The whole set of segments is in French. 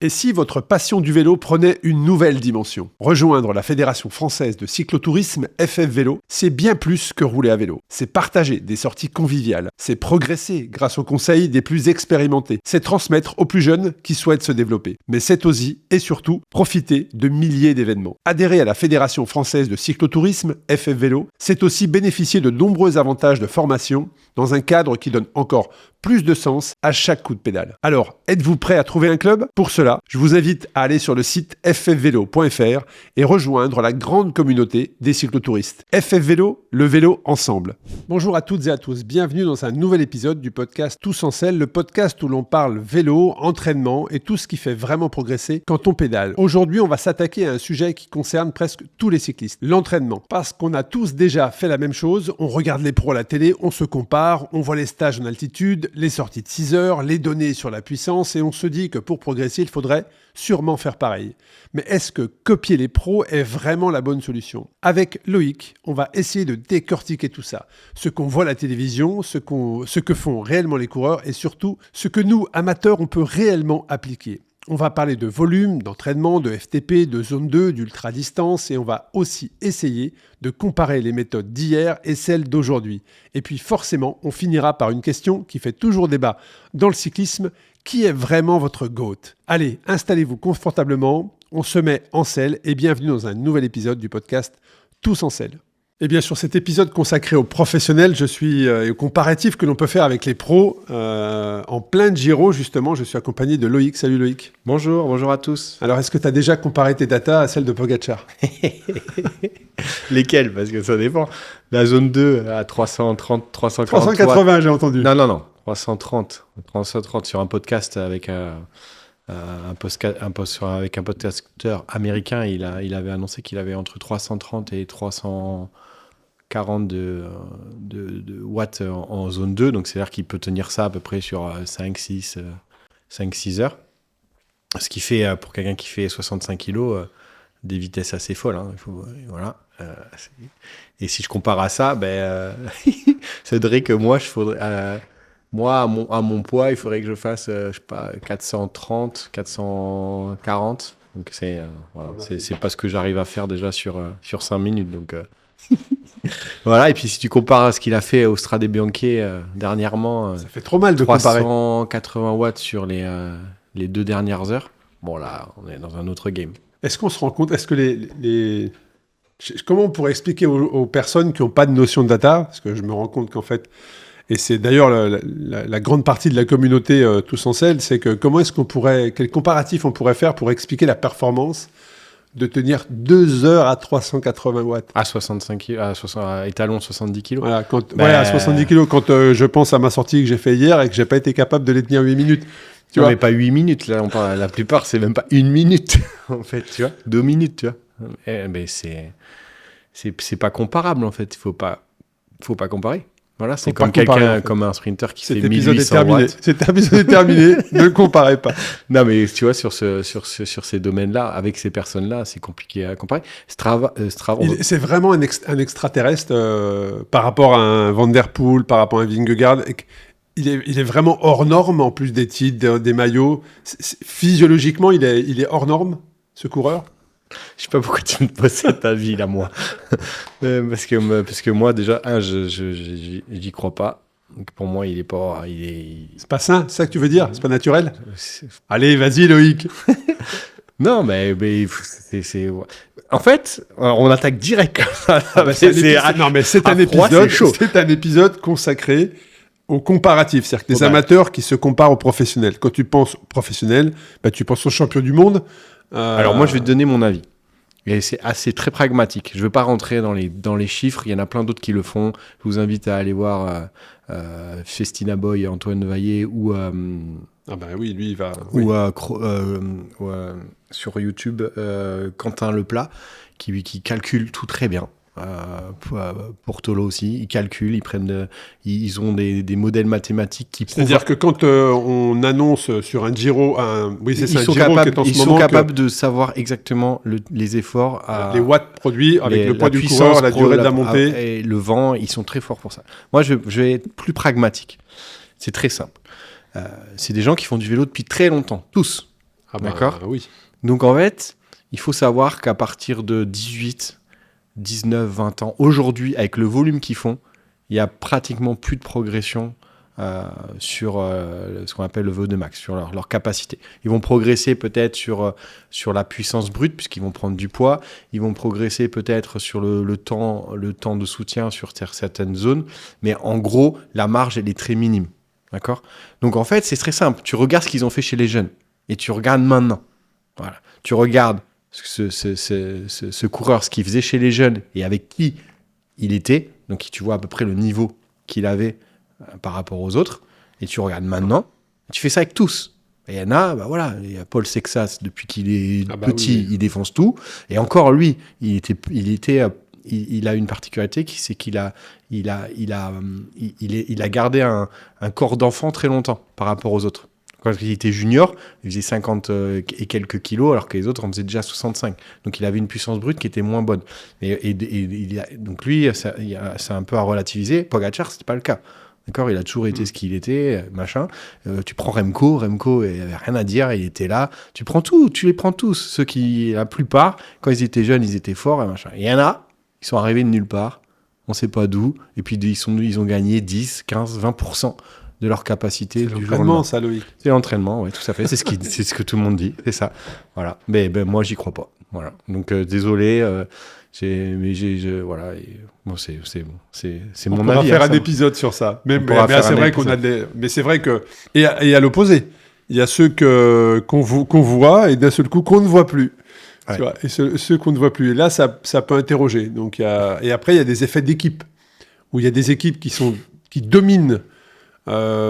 Et si votre passion du vélo prenait une nouvelle dimension? Rejoindre la Fédération française de cyclotourisme FF Vélo, c'est bien plus que rouler à vélo. C'est partager des sorties conviviales, c'est progresser grâce aux conseils des plus expérimentés, c'est transmettre aux plus jeunes qui souhaitent se développer. Mais c'est aussi et surtout profiter de milliers d'événements. Adhérer à la Fédération française de cyclotourisme FF Vélo, c'est aussi bénéficier de nombreux avantages de formation dans un cadre qui donne encore plus de sens à chaque coup de pédale. Alors, êtes-vous prêt à trouver un club? Pour cela, je vous invite à aller sur le site ffvélo.fr et rejoindre la grande communauté des cyclotouristes. FF Vélo, le vélo ensemble. Bonjour à toutes et à tous, bienvenue dans un nouvel épisode du podcast Tous en selle, le podcast où l'on parle vélo, entraînement et tout ce qui fait vraiment progresser quand on pédale. Aujourd'hui, on va s'attaquer à un sujet qui concerne presque tous les cyclistes, l'entraînement. Parce qu'on a tous déjà fait la même chose, on regarde les pros à la télé, on se compare, on voit les stages en altitude, les sorties de 6 heures, les données sur la puissance et on se dit que pour progresser, il faudrait sûrement faire pareil. Mais est-ce que copier les pros est vraiment la bonne solution? Avec Loïc, on va essayer de décortiquer tout ça. Ce qu'on voit à la télévision, ce que font réellement les coureurs et surtout ce que nous, amateurs, on peut réellement appliquer. On va parler de volume, d'entraînement, de FTP, de zone 2, d'ultra-distance et on va aussi essayer de comparer les méthodes d'hier et celles d'aujourd'hui. Et puis forcément, on finira par une question qui fait toujours débat dans le cyclisme. Qui est vraiment votre GOAT? Allez, installez-vous confortablement, on se met en selle et bienvenue dans un nouvel épisode du podcast Tous en selle. Et bien sur cet épisode consacré aux professionnels, je suis au comparatif que l'on peut faire avec les pros en plein Giro justement. Je suis accompagné de Loïc. Salut Loïc. Bonjour à tous. Alors est-ce que tu as déjà comparé tes datas à celles de Pogacar? Lesquelles? Parce que ça dépend. La zone 2 à 330, 340. 380 j'ai entendu. Non. 330 sur un podcast avec avec un podcasteur américain. Il avait annoncé qu'il avait entre 330 et 340 de watts en zone 2. Donc c'est-à-dire qu'il peut tenir ça à peu près sur 5-6 heures. Ce qui fait, pour quelqu'un qui fait 65 kilos, des vitesses assez folles. Hein. Voilà. Et si je compare à ça, ça voudrait que moi, à mon poids, il faudrait que je fasse, 430, 440. Donc c'est pas ce que j'arrive à faire déjà sur 5 minutes. Donc voilà. Et puis si tu compares à ce qu'il a fait au Strade Bianche dernièrement, ça fait trop mal de comparer. 380 watts sur les 2 dernières heures. Bon là, on est dans un autre game. Est-ce qu'on se rend compte, est-ce que comment on pourrait expliquer aux personnes qui n'ont pas de notion de data, parce que je me rends compte qu'en fait, et c'est d'ailleurs la grande partie de la communauté Tous en selle, c'est que quel comparatif on pourrait faire pour expliquer la performance de tenir 2 heures à 380 watts. À 65 kg, à étalon 70 kg. Voilà, à 70 kg, quand je pense à ma sortie que j'ai fait hier et que j'ai pas été capable de les tenir 8 minutes. Tu vois, mais pas 8 minutes, là, on parle, la plupart, c'est même pas 1 minute, en fait, tu vois, 2 minutes, tu vois. Mais c'est pas comparable, en fait, faut pas comparer. Voilà, c'est comme comme un sprinter qui fait 1800 watts. Cet épisode est terminé, ne comparez pas. Non, mais tu vois, sur ces domaines-là, avec ces personnes-là, c'est compliqué à comparer. Strava, c'est vraiment un extraterrestre par rapport à un Van Der Poel, par rapport à un Vingegaard. Il est vraiment hors norme, en plus des titres, des maillots. Physiologiquement, il est hors norme, ce coureur. Je sais pas pourquoi tu me poses cet avis là, moi. parce que moi, déjà, j'y crois pas. Donc pour moi, il est pas... C'est pas sain, c'est ça que tu veux dire? C'est pas naturel? Allez, vas-y, Loïc. Non, mais c'est... En fait, on attaque direct comme ça. C'est un épisode consacré au comparatif, c'est-à-dire que des amateurs qui se comparent aux professionnels. Quand tu penses professionnel, tu penses aux champions du monde. Alors moi, je vais te donner mon avis. Et c'est très pragmatique. Je ne veux pas rentrer dans les chiffres. Il y en a plein d'autres qui le font. Je vous invite à aller voir Festina Boy, Antoine Vaillé ou... oui, lui, il va... Ou sur YouTube, Quentin Leplat, qui calcule tout très bien. Pour Tolo aussi, ils calculent, ils ont des modèles mathématiques qui prouvent... C'est-à-dire que quand on annonce sur un Giro, ils sont capables de savoir exactement les efforts, les watts produits avec le poids du coureur, la durée de la montée et le vent. Ils sont très forts pour ça. Moi, je vais être plus pragmatique. C'est très simple. C'est des gens qui font du vélo depuis très longtemps, tous. D'accord. Oui. Donc en fait, il faut savoir qu'à partir de 18, 19, 20 ans, aujourd'hui, avec le volume qu'ils font, il n'y a pratiquement plus de progression sur ce qu'on appelle le VO2 max, sur leur capacité. Ils vont progresser peut-être sur la puissance brute, puisqu'ils vont prendre du poids. Ils vont progresser peut-être sur le temps de soutien sur certaines zones. Mais en gros, la marge, elle est très minime. D'accord ? Donc en fait, c'est très simple. Tu regardes ce qu'ils ont fait chez les jeunes et tu regardes maintenant. Voilà. Tu regardes ce coureur, ce qu'il faisait chez les jeunes et avec qui il était. Donc tu vois à peu près le niveau qu'il avait par rapport aux autres, et tu regardes maintenant, tu fais ça avec tous. Et il y en a, il y a Paul Sexas, depuis qu'il est petit, il défonce tout. Et encore lui, il a une particularité, c'est qu'il a gardé un corps d'enfant très longtemps par rapport aux autres. Quand il était junior, il faisait 50 et quelques kilos, alors que les autres en faisaient déjà 65. Donc il avait une puissance brute qui était moins bonne. Donc lui, c'est un peu à relativiser. Pogacar, c'était pas le cas. D'accord, il a toujours été ce qu'il était, machin. Tu prends Remco, il avait rien à dire, il était là. Tu les prends tous. La plupart, quand ils étaient jeunes, ils étaient forts, et machin. Il y en a, ils sont arrivés de nulle part, on sait pas d'où, et puis ils ont gagné 10, 15, 20% de leur capacité du jour au lendemain. C'est l'entraînement, ça, Loïc. C'est l'entraînement, oui, tout à fait. C'est ce que tout le monde dit, c'est ça. Voilà. Mais moi, j'y crois pas. Voilà. Donc, désolé. Voilà. Bon, c'est mon avis. On pourra faire un épisode sur ça. Mais c'est vrai qu'on a mais c'est vrai que et à l'opposé, il y a ceux qu'on voit et d'un seul coup qu'on ne voit plus. Ouais. Tu vois, et ceux qu'on ne voit plus. Et là, ça peut interroger. Donc et après, il y a des effets d'équipe où il y a des équipes qui dominent.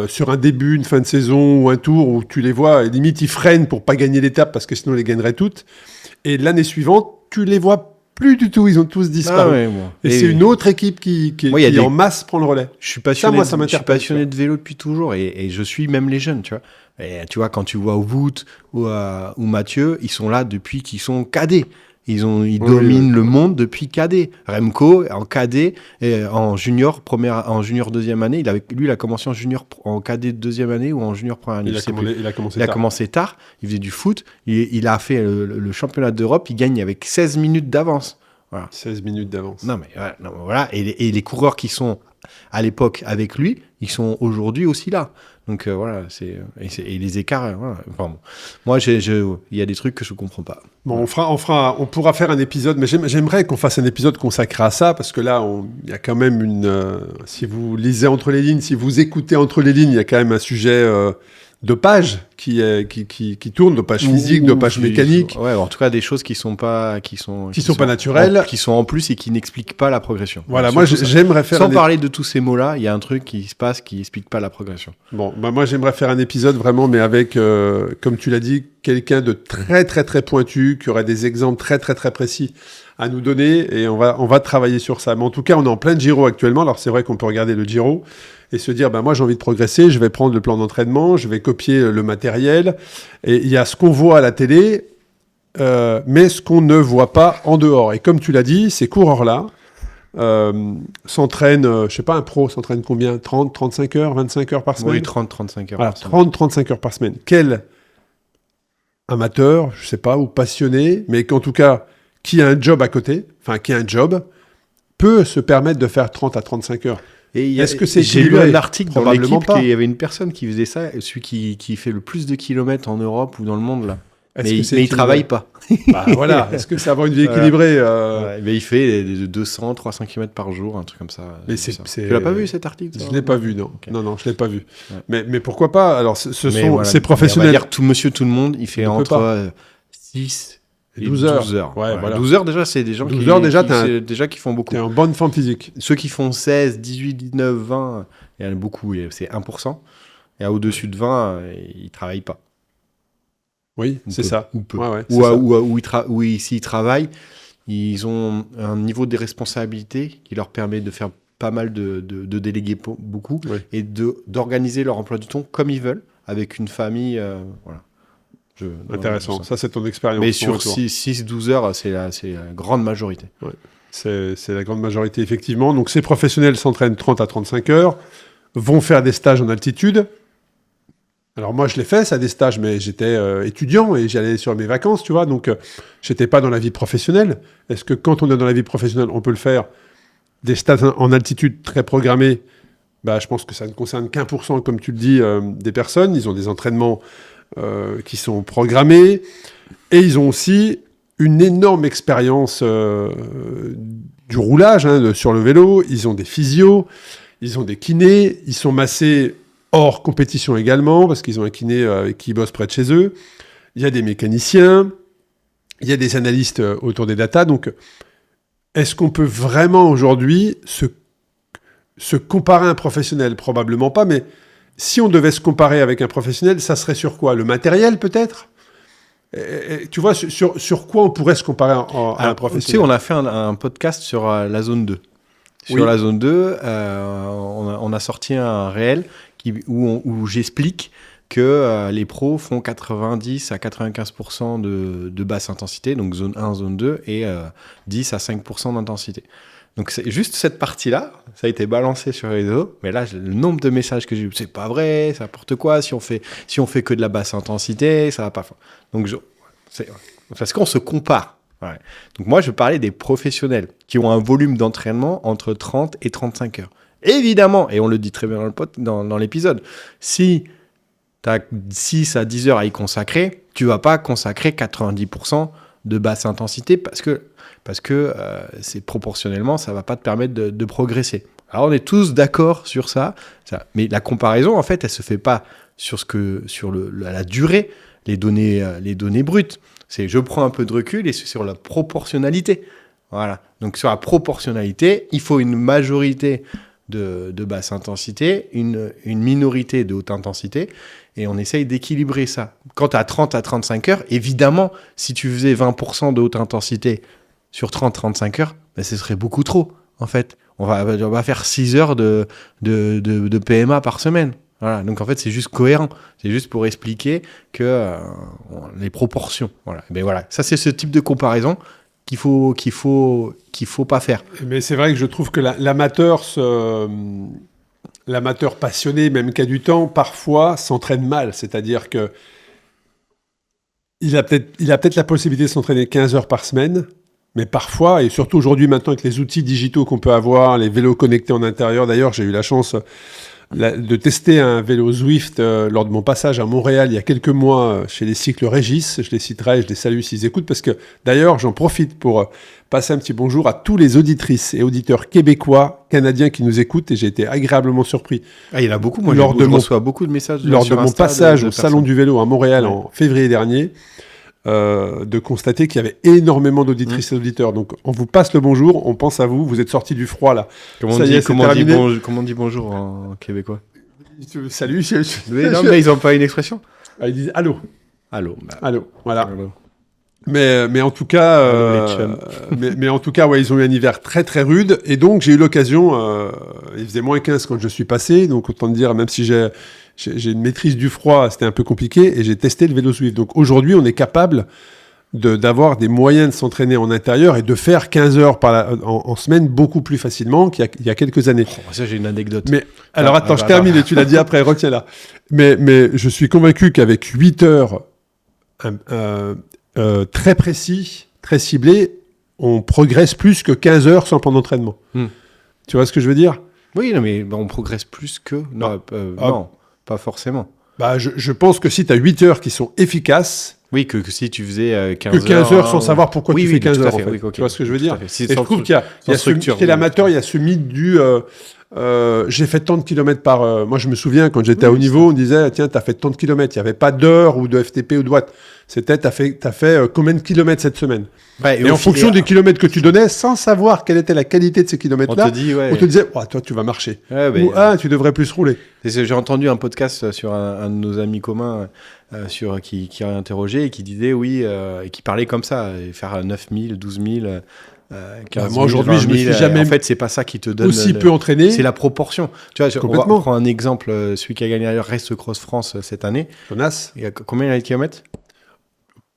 Sur un début, une fin de saison ou un tour où tu les vois, et limite ils freinent pour pas gagner l'étape parce que sinon ils les gagneraient toutes. Et l'année suivante, tu les vois plus du tout, ils ont tous disparu. Et c'est une autre équipe qui en masse prend le relais. Je suis passionné de vélo depuis toujours et je suis même les jeunes, tu vois. Et tu vois, quand tu vois Wout ou Mathieu, ils sont là depuis qu'ils sont cadets. Ils dominent le monde depuis cadet. Remco, en cadet, et en junior deuxième année, il a commencé en junior en cadet deuxième année ou en junior première année. Il a commencé tard, il faisait du foot, il a fait le championnat d'Europe, il gagne avec 16 minutes d'avance. Voilà. 16 minutes d'avance. Non, mais voilà. Et les coureurs qui sont à l'époque avec lui, ils sont aujourd'hui aussi là. Donc voilà, et les écarts. Voilà. Enfin, bon. Moi, il y a des trucs que je comprends pas. Bon, on pourra faire un épisode, mais j'aimerais qu'on fasse un épisode consacré à ça, parce que là, il y a quand même si vous lisez entre les lignes, si vous écoutez entre les lignes, il y a quand même un sujet de page qui tourne, de page physique, de page mécanique. Ouais, en tout cas des choses qui sont pas naturelles, qui sont en plus et qui n'expliquent pas la progression. Voilà, moi j'aimerais faire sans parler de tous ces mots-là, il y a un truc qui se passe qui explique pas la progression. Bon, moi j'aimerais faire un épisode vraiment, mais avec, comme tu l'as dit, quelqu'un de très très très pointu, qui aurait des exemples très très très précis à nous donner, et on va travailler sur ça. Mais en tout cas, on est en plein Giro actuellement. Alors c'est vrai qu'on peut regarder le Giro et se dire, moi j'ai envie de progresser, je vais prendre le plan d'entraînement, je vais copier le matériel. Et il y a ce qu'on voit à la télé, mais ce qu'on ne voit pas en dehors. Et comme tu l'as dit, ces coureurs-là s'entraînent, je sais pas, un pro s'entraîne combien ? 30, 35 heures, 25 heures par semaine ? Oui, 30, 35 heures voilà, par semaine. 30, 35 heures par semaine. Quel amateur, je sais pas, ou passionné, mais qu'en tout cas, qui a un job à côté, peut se permettre de faire 30 à 35 heures. Est-ce que c'est j'ai lu un article dans l'équipe qu'il y avait une personne qui faisait ça, celui qui fait le plus de kilomètres en Europe ou dans le monde là. Mais il travaille pas. Voilà. Est-ce que c'est avoir une vie équilibrée mais il fait de 200, 300 km par jour, un truc comme ça. Mais tu l'as pas vu cet article ? Je l'ai pas vu, non. Okay. Non, je l'ai pas vu. Ouais. Mais pourquoi pas ? Alors, ces professionnels. On va dire tout monsieur, tout le monde, il fait entre 6 et 12 heures. Ouais, voilà. 12 heures déjà, c'est des gens qui font beaucoup. T'es en bonne forme physique. Ceux qui font 16, 18, 19, 20, il y en a beaucoup, c'est 1%. Et au-dessus de 20, ils travaillent pas. Oui, c'est ça. Ou s'ils travaillent, ils ont un niveau de responsabilité qui leur permet de faire pas mal de déléguer beaucoup et d'organiser leur emploi du temps comme ils veulent, avec une famille. Voilà. Intéressant. Ça, c'est ton expérience. Mais sur 6-12 heures, c'est la grande majorité. Ouais. C'est la grande majorité, effectivement. Donc, ces professionnels s'entraînent 30 à 35 heures, vont faire des stages en altitude. Alors moi, je l'ai fait, ça, des stages, mais j'étais étudiant et j'allais sur mes vacances, tu vois, donc j'étais pas dans la vie professionnelle. Est-ce que quand on est dans la vie professionnelle, on peut le faire? Des stages en altitude très programmés, bah, je pense que ça ne concerne qu'1%, comme tu le dis, des personnes. Ils ont des entraînements qui sont programmés et ils ont aussi une énorme expérience du roulage sur le vélo. Ils ont des physios, ils ont des kinés, ils sont massés hors compétition également, parce qu'ils ont un kiné qui bosse près de chez eux. Il y a des mécaniciens, il y a des analystes autour des datas. Donc, est-ce qu'on peut vraiment aujourd'hui se comparer à un professionnel? Probablement pas, mais si on devait se comparer avec un professionnel, ça serait sur quoi? Le matériel, peut-être? Tu vois, sur quoi on pourrait se comparer à un professionnel? Tu sais, on a fait un podcast sur la zone 2. Sur la zone 2, on a sorti un réel où j'explique que les pros font 90 à 95% de basse intensité, donc zone 1, zone 2, et 10 à 5% d'intensité. Donc c'est juste cette partie-là, ça a été balancé sur les réseaux, mais là, le nombre de messages que j'ai eu, c'est pas vrai, c'est n'importe quoi, si on fait que de la basse intensité, ça va pas. Donc parce qu'on se compare. Ouais. Donc moi, je parlais des professionnels qui ont un volume d'entraînement entre 30 et 35 heures. Évidemment, et on le dit très bien dans l'épisode, si tu as 6 à 10 heures à y consacrer, tu vas pas consacrer 90% de basse intensité parce que c'est proportionnellement, ça va pas te permettre de progresser. Alors on est tous d'accord sur ça, mais la comparaison, en fait, elle se fait pas sur la durée, les données brutes. Je prends un peu de recul et c'est sur la proportionnalité. Voilà. Donc sur la proportionnalité, il faut une majorité de basse intensité, une minorité de haute intensité, et on essaye d'équilibrer ça. Quand tu as 30 à 35 heures, évidemment, si tu faisais 20% de haute intensité sur 30-35 heures, ben, ce serait beaucoup trop, en fait. On va faire 6 heures de PMA par semaine. Voilà. Donc en fait, c'est juste cohérent. C'est juste pour expliquer que les proportions. Voilà. Ben voilà. Ça, c'est ce type de comparaison qu'il faut pas faire. Mais c'est vrai que je trouve que l'amateur passionné, même qui a du temps, parfois s'entraîne mal. C'est-à-dire que il a peut-être la possibilité de s'entraîner 15 heures par semaine, mais parfois, et surtout aujourd'hui maintenant avec les outils digitaux qu'on peut avoir, les vélos connectés en intérieur. D'ailleurs, j'ai eu la chance de tester un vélo Zwift lors de mon passage à Montréal il y a quelques mois chez les cycles Régis. Je les citerai, je les salue s'ils écoutent, parce que d'ailleurs j'en profite pour passer un petit bonjour à tous les auditrices et auditeurs québécois, canadiens qui nous écoutent, et j'ai été agréablement surpris. Ah, il y en a beaucoup, moi je reçois beaucoup de messages lors de mon passage au Salon du Vélo à Montréal en février dernier. De constater qu'il y avait énormément d'auditrices et d'auditeurs. Donc, on vous passe le bonjour, on pense à vous, vous êtes sortis du froid, là. Comment on dit bonjour en québécois? Salut. Non, mais ils n'ont pas une expression. Ils disent allô. Allô, voilà. Allô. Mais en tout cas, mais en tout cas, ouais, ils ont eu un hiver très très rude, et donc j'ai eu l'occasion, il faisait moins 15 quand je suis passé, donc autant dire, même si j'ai une maîtrise du froid, c'était un peu compliqué, et j'ai testé le vélo Zwift. Donc aujourd'hui, on est capable d'avoir des moyens de s'entraîner en intérieur et de faire 15 heures en semaine beaucoup plus facilement qu'il y a quelques années. Oh, ça, j'ai une anecdote. Mais alors attends, je termine et tu l'as dit après, retiens-la. Mais je suis convaincu qu'avec 8 heures très précis, très ciblé, on progresse plus que 15 heures sans plan d'entraînement. Tu vois ce que je veux dire? Oui, non, mais on progresse plus que... Non, pas forcément. Bah, je pense que si tu as 8 heures qui sont efficaces... Oui, que si tu faisais 15 heures... Que 15 heures sans savoir pourquoi tu fais 15 heures, en fait. Oui, okay. Tu vois ce que je veux dire? Et je trouve qu'il y a chez l'amateur, il y a ce mythe du... j'ai fait tant de kilomètres par... moi, je me souviens, quand j'étais à haut niveau, on disait, tiens, t'as fait tant de kilomètres. Il n'y avait pas d'heures ou de FTP ou de watts. C'était, t'as fait combien de kilomètres cette semaine? Ouais, et en fonction des kilomètres que tu donnais, sans savoir quelle était la qualité de ces kilomètres-là, on te disait, oh, toi, tu vas marcher. Ou, tu devrais plus rouler. J'ai entendu un podcast sur un de nos amis communs qui a interrogé et qui disait, et qui parlait comme ça, faire 9000, 12000... 15 moi aujourd'hui, je me suis jamais. En fait, c'est pas ça qui te donne aussi peu entraîné. C'est la proportion. Tu vois, on prend un exemple. Celui qui a gagné d'ailleurs Race Cross France cette année. Jonas. Combien il a de kilomètres?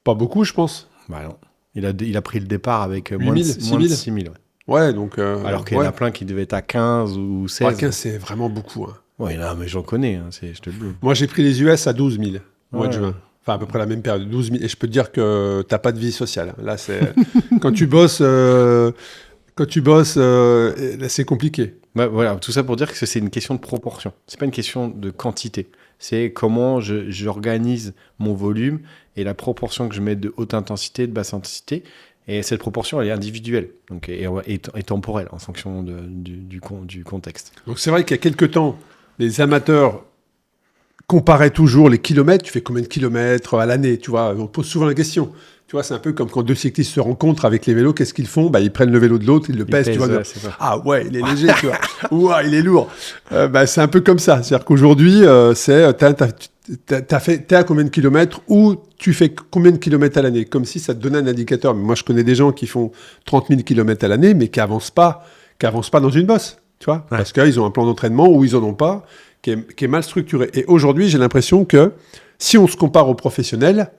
Pas beaucoup, je pense. Bah non. Il a pris le départ avec 8 moins de 6000. Ouais, donc. Alors qu'il y en a plein qui devaient être à 15 ou 16. 15, c'est vraiment beaucoup. Hein. Ouais, là, mais j'en connais, hein, je te le dis. Moi, j'ai pris les US à 12 000 au mois de Ouais. juin. Enfin, à peu près la même période, 12 000. Et je peux te dire que t'as pas de vie sociale. Là, c'est quand tu bosses, là, c'est compliqué. Bah, voilà, tout ça pour dire que c'est une question de proportion. C'est pas une question de quantité. C'est comment j'organise mon volume et la proportion que je mets de haute intensité, de basse intensité. Et cette proportion, elle est individuelle donc, et temporelle en fonction du contexte. Donc, c'est vrai qu'il y a quelques temps, les amateurs comparaient toujours les kilomètres. Tu fais combien de kilomètres à l'année, tu vois? On pose souvent la question. Tu vois, c'est un peu comme quand deux cyclistes se rencontrent avec les vélos. Qu'est-ce qu'ils font? Bah, ils prennent le vélo de l'autre, ils le pèsent, tu vois. Ouais, c'est ça. Ah ouais, il est léger, tu vois. Ouah, il est lourd. Bah, c'est un peu comme ça. C'est-à-dire qu'aujourd'hui, t'es à combien de kilomètres ou tu fais combien de kilomètres à l'année? Comme si ça te donnait un indicateur. Mais moi, je connais des gens qui font 30 000 kilomètres à l'année, mais qui avancent pas dans une bosse, tu vois. Ouais. Parce qu'ils ont un plan d'entraînement ou ils en ont pas, qui est mal structuré. Et aujourd'hui, j'ai l'impression que si on se compare aux professionnels,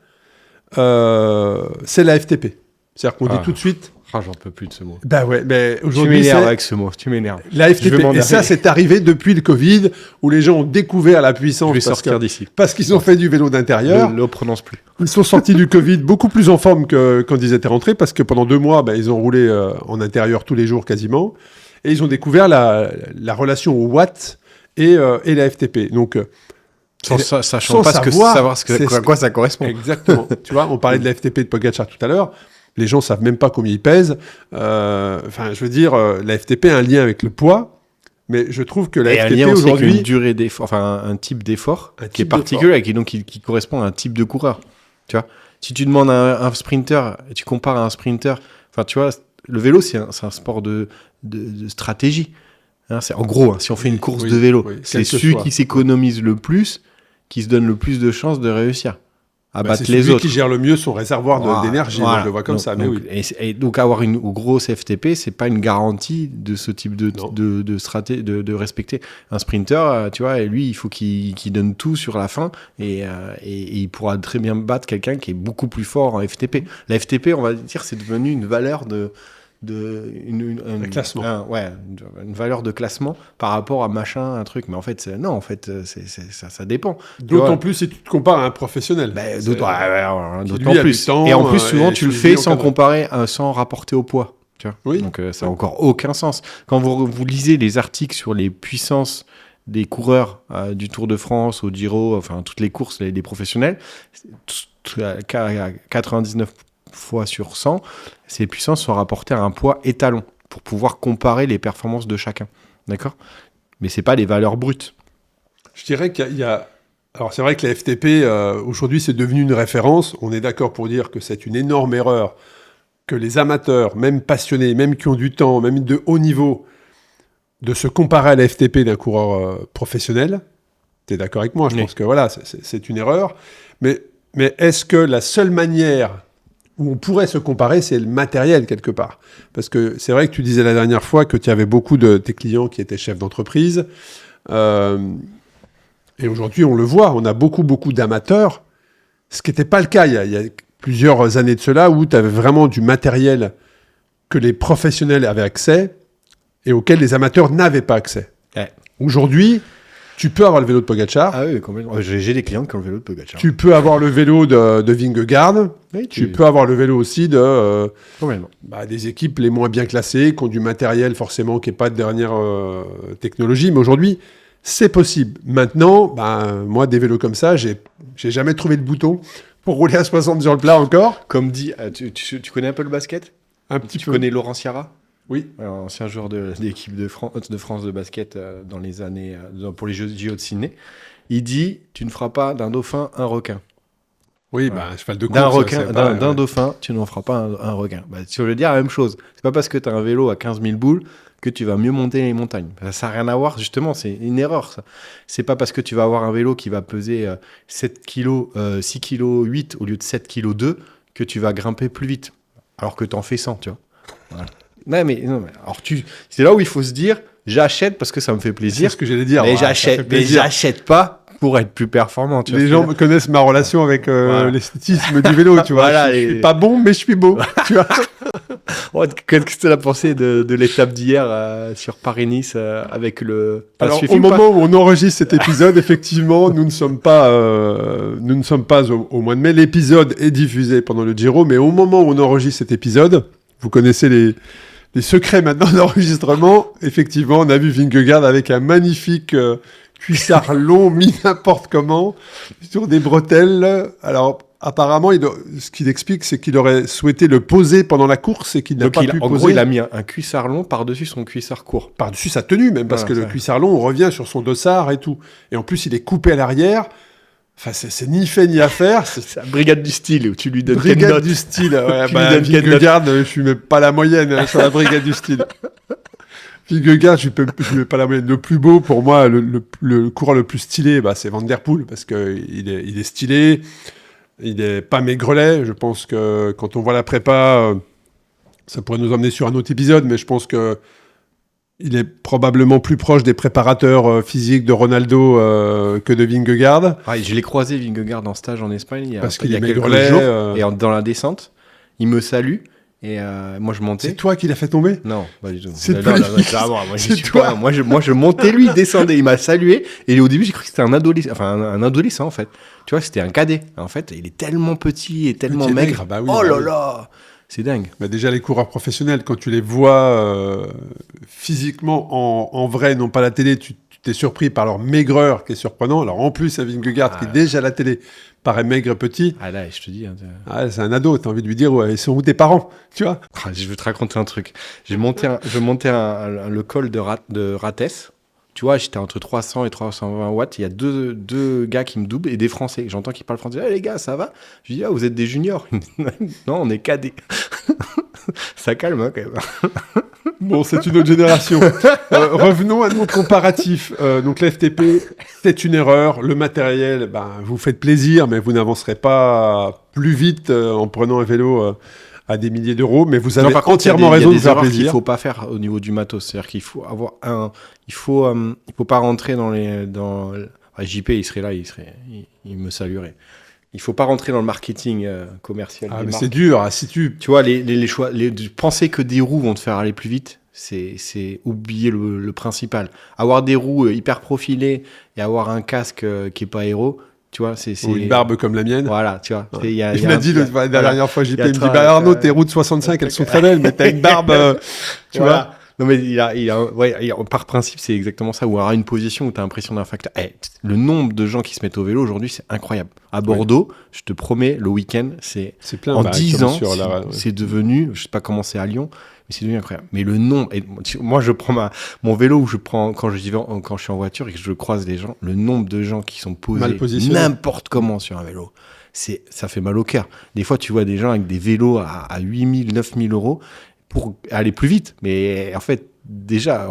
c'est la FTP. C'est-à-dire qu'on dit tout de suite. Ah, j'en peux plus de ce mot. Bah ouais, mais Tu aujourd'hui, m'énerves avec ce mot, tu m'énerves. la Je FTP. vais Et m'énerver. ça, c'est arrivé depuis le Covid, où les gens ont découvert la puissance. Je vais parce sortir que- d'ici. Parce qu'ils ont fait du vélo d'intérieur. Ne le prononce plus. Ils sont sortis du Covid beaucoup plus en forme que quand ils étaient rentrés, parce que pendant 2 mois, ils ont roulé en intérieur tous les jours quasiment. Et ils ont découvert la relation au watt et la FTP. Donc, Sachant pas savoir à quoi ça correspond. exactement. Tu vois, on parlait de la FTP de Pogacar tout à l'heure. Les gens savent même pas combien ils pèsent. Enfin, je veux dire, la FTP a un lien avec le poids, mais je trouve que la Et un FTP lien aussi avec aujourd'hui, une durée d'effort, enfin un type d'effort Un qui est type particulier et qui correspond à un type de coureur. Tu vois, si tu demandes à un sprinter et tu compares à un sprinter, enfin tu vois, le vélo c'est un sport de stratégie. Hein, c'est en gros, hein, si on fait une course oui, de vélo, oui, c'est quel que celui soit. qui s'économise le plus, qui se donne le plus de chances de réussir à battre c'est les celui autres. qui gère le mieux son réservoir Voilà, d'énergie. voilà. Moi, je le vois comme Donc- ça. Mais donc- oui. et donc avoir une grosse FTP, c'est pas une garantie de ce type Non. de respecter. Un sprinter, tu vois, et lui, il faut qu'il donne tout sur la fin et il pourra très bien battre quelqu'un qui est beaucoup plus fort en FTP. La FTP, on va dire, c'est devenu une valeur Un classement. Une valeur de classement par rapport à machin, un truc. Mais en fait, ça dépend. D'autant vois. plus si tu te compares à un professionnel. Ben, C'est- d'autant lui a du plus. temps, Et en plus, souvent, et tu le tu fais vis sans encadré. comparer, sans rapporter au poids. Tu vois. Oui. Donc, ça n'a encore aucun sens. Quand vous lisez les articles sur les puissances des coureurs du Tour de France, au Giro, enfin, toutes les courses, les professionnels, 99 fois sur 100, ces puissances sont rapportées à un poids étalon pour pouvoir comparer les performances de chacun. D'accord ? Mais c'est pas les valeurs brutes. Je dirais qu'il y a... Alors, c'est vrai que la FTP, aujourd'hui, c'est devenu une référence. On est d'accord pour dire que c'est une énorme erreur que les amateurs, même passionnés, même qui ont du temps, même de haut niveau, de se comparer à la FTP d'un coureur professionnel. Tu es d'accord avec moi? Je Oui. pense que voilà, c'est une erreur. Mais est-ce que la seule manière où on pourrait se comparer, c'est le matériel quelque part? Parce que c'est vrai que tu disais la dernière fois que tu avais beaucoup de tes clients qui étaient chefs d'entreprise. Et aujourd'hui, on le voit, on a beaucoup d'amateurs, ce qui n'était pas le cas il y a plusieurs années de cela, où tu avais vraiment du matériel que les professionnels avaient accès et auquel les amateurs n'avaient pas accès. Ouais. Aujourd'hui, tu peux avoir le vélo de Pogacar, Ah oui, complètement. J'ai des clients qui ont le vélo de Pogacar. tu peux avoir le vélo de Vingegaard, Oui, tu peux avoir le vélo aussi de complètement. des équipes les moins bien classées, qui ont du matériel forcément qui n'est pas de dernière technologie, mais aujourd'hui, c'est possible. Maintenant, moi, des vélos comme ça, j'ai jamais trouvé le bouton pour rouler à 60 sur le plat encore. Comme dit, tu connais un peu le basket? Un petit Tu peu. connais Laurent Ciara? Oui. Ancien joueur d'équipe de France de basket dans les années pour les JO de Sydney. Il dit, tu ne feras pas d'un dauphin un requin. Oui, Ouais. un cheval de course. D'un requin, c'est pas- d'un dauphin, tu n'en feras pas un requin. Tu veux dire la même chose. C'est pas parce que tu as un vélo à 15 000 boules que tu vas mieux monter les montagnes. Ça n'a rien à voir, justement, c'est une erreur, ça. C'est pas parce que tu vas avoir un vélo qui va peser 7 kg, 6 kg 8 au lieu de 7 kg 2 que tu vas grimper plus vite. Alors que tu en fais 100, tu vois. Voilà. Non, mais alors c'est là où il faut se dire, j'achète parce que ça me fait C'est plaisir, ce que j'allais dire. mais Ouais, ça fait j'achète plaisir. pas pour être plus performant. Tu vois Les ce que je gens veux dire. connaissent ma relation avec Voilà. l'esthétisme du vélo, tu vois. Voilà, je et- suis pas bon, mais je suis beau. Tu vois. Qu'est-ce que tu as pensé de l'étape d'hier sur Paris-Nice avec le... Alors, au moment où on enregistre cet épisode, effectivement, nous ne sommes pas au mois de mai. L'épisode est diffusé pendant le Giro, mais au moment où on enregistre cet épisode, vous connaissez les secrets maintenant d'enregistrement. Effectivement, on a vu Vingegaard avec un magnifique cuissard long mis n'importe comment sur des bretelles. Alors, apparemment, ce qu'il explique, c'est qu'il aurait souhaité le poser pendant la course et qu'il n'a pas pu poser. En gros, il a mis un cuissard long par-dessus son cuissard court. Par-dessus sa tenue, même, parce que le cuissard long, on revient sur son dossard et tout. Et en plus, il est coupé à l'arrière. Enfin, c'est ni fait ni à faire. C'est la brigade du style où tu lui donnes brigade quelle note. Du style. Ouais, Vingegaard, je suis même pas la moyenne sur la brigade du style. Vingegaard, je mets pas la moyenne. Le plus beau, pour moi, le coureur le plus stylé, c'est Van Der Poel, parce que il est stylé. Il est pas maigrelet. Je pense que quand on voit la prépa, ça pourrait nous emmener sur un autre épisode, mais je pense que il est probablement plus proche des préparateurs physiques de Ronaldo que de Vingegaard. Ah, je l'ai croisé, Vingegaard, en stage en Espagne parce qu'il y a quelques jours. Et dans la descente, il me salue. Et moi, je montais. C'est toi qui l'as fait tomber ? Non, pas du tout. C'est toi. Moi, je montais, lui, il descendait. Il m'a salué. Et au début, j'ai cru que c'était un adolescent, en fait. Tu vois, c'était un cadet. En fait, il est tellement petit et tellement maigre. Oh là là, c'est dingue. Déjà, les coureurs professionnels, quand tu les vois physiquement en vrai, non pas à la télé, tu t'es surpris par leur maigreur qui est surprenant. Alors en plus, à Vingegaard, qui déjà à la télé paraît maigre et petit. Ah là, je te dis. C'est un ado, t'as envie de lui dire, ils sont où tes parents, tu vois ? Je vais te raconter un truc. Je montais le col de Rates. Tu vois, j'étais entre 300 et 320 watts. Il y a deux gars qui me doublent et des Français. J'entends qu'ils parlent français. Les gars, ça va ? Je dis, vous êtes des juniors. Non, on est cadets. Ça calme, quand même. Bon, c'est une autre génération. Revenons à nos comparatifs. Donc, l'FTP, c'est une erreur. Le matériel, vous faites plaisir, mais vous n'avancerez pas plus vite en prenant un vélo à des milliers d'euros. Mais vous avez entièrement raison de faire plaisir. Il ne faut pas faire au niveau du matos. C'est-à-dire qu'il faut avoir il faut pas rentrer dans les... JP, il serait là, il me saluerait. Il faut pas rentrer dans le marketing commercial. Mais c'est dur. Si tu vois, les choix, penser que des roues vont te faire aller plus vite, c'est oublier le principal. Avoir des roues hyper profilées et avoir un casque qui est pas aéro, tu vois, ou une barbe comme la mienne. Voilà, tu vois. Ouais. Il m'a dit la dernière fois, JP, il me dit, Arnaud, tes roues de 65, elles sont très belles, mais t'as une barbe, tu vois. Non, mais par principe, c'est exactement ça. Ou alors une position où tu as l'impression d'un facteur. Le nombre de gens qui se mettent au vélo aujourd'hui, c'est incroyable. À Bordeaux, je te promets, le week-end, c'est plein, en 10 ans, c'est devenu, je sais pas comment c'est à Lyon, mais c'est devenu incroyable. Mais le nombre, moi, je prends mon vélo où je prends quand je suis en voiture et que je croise des gens, le nombre de gens qui sont posés n'importe comment sur un vélo, ça fait mal au cœur. Des fois, tu vois des gens avec des vélos à 8 000, 9 000 euros pour aller plus vite. Mais en fait, déjà,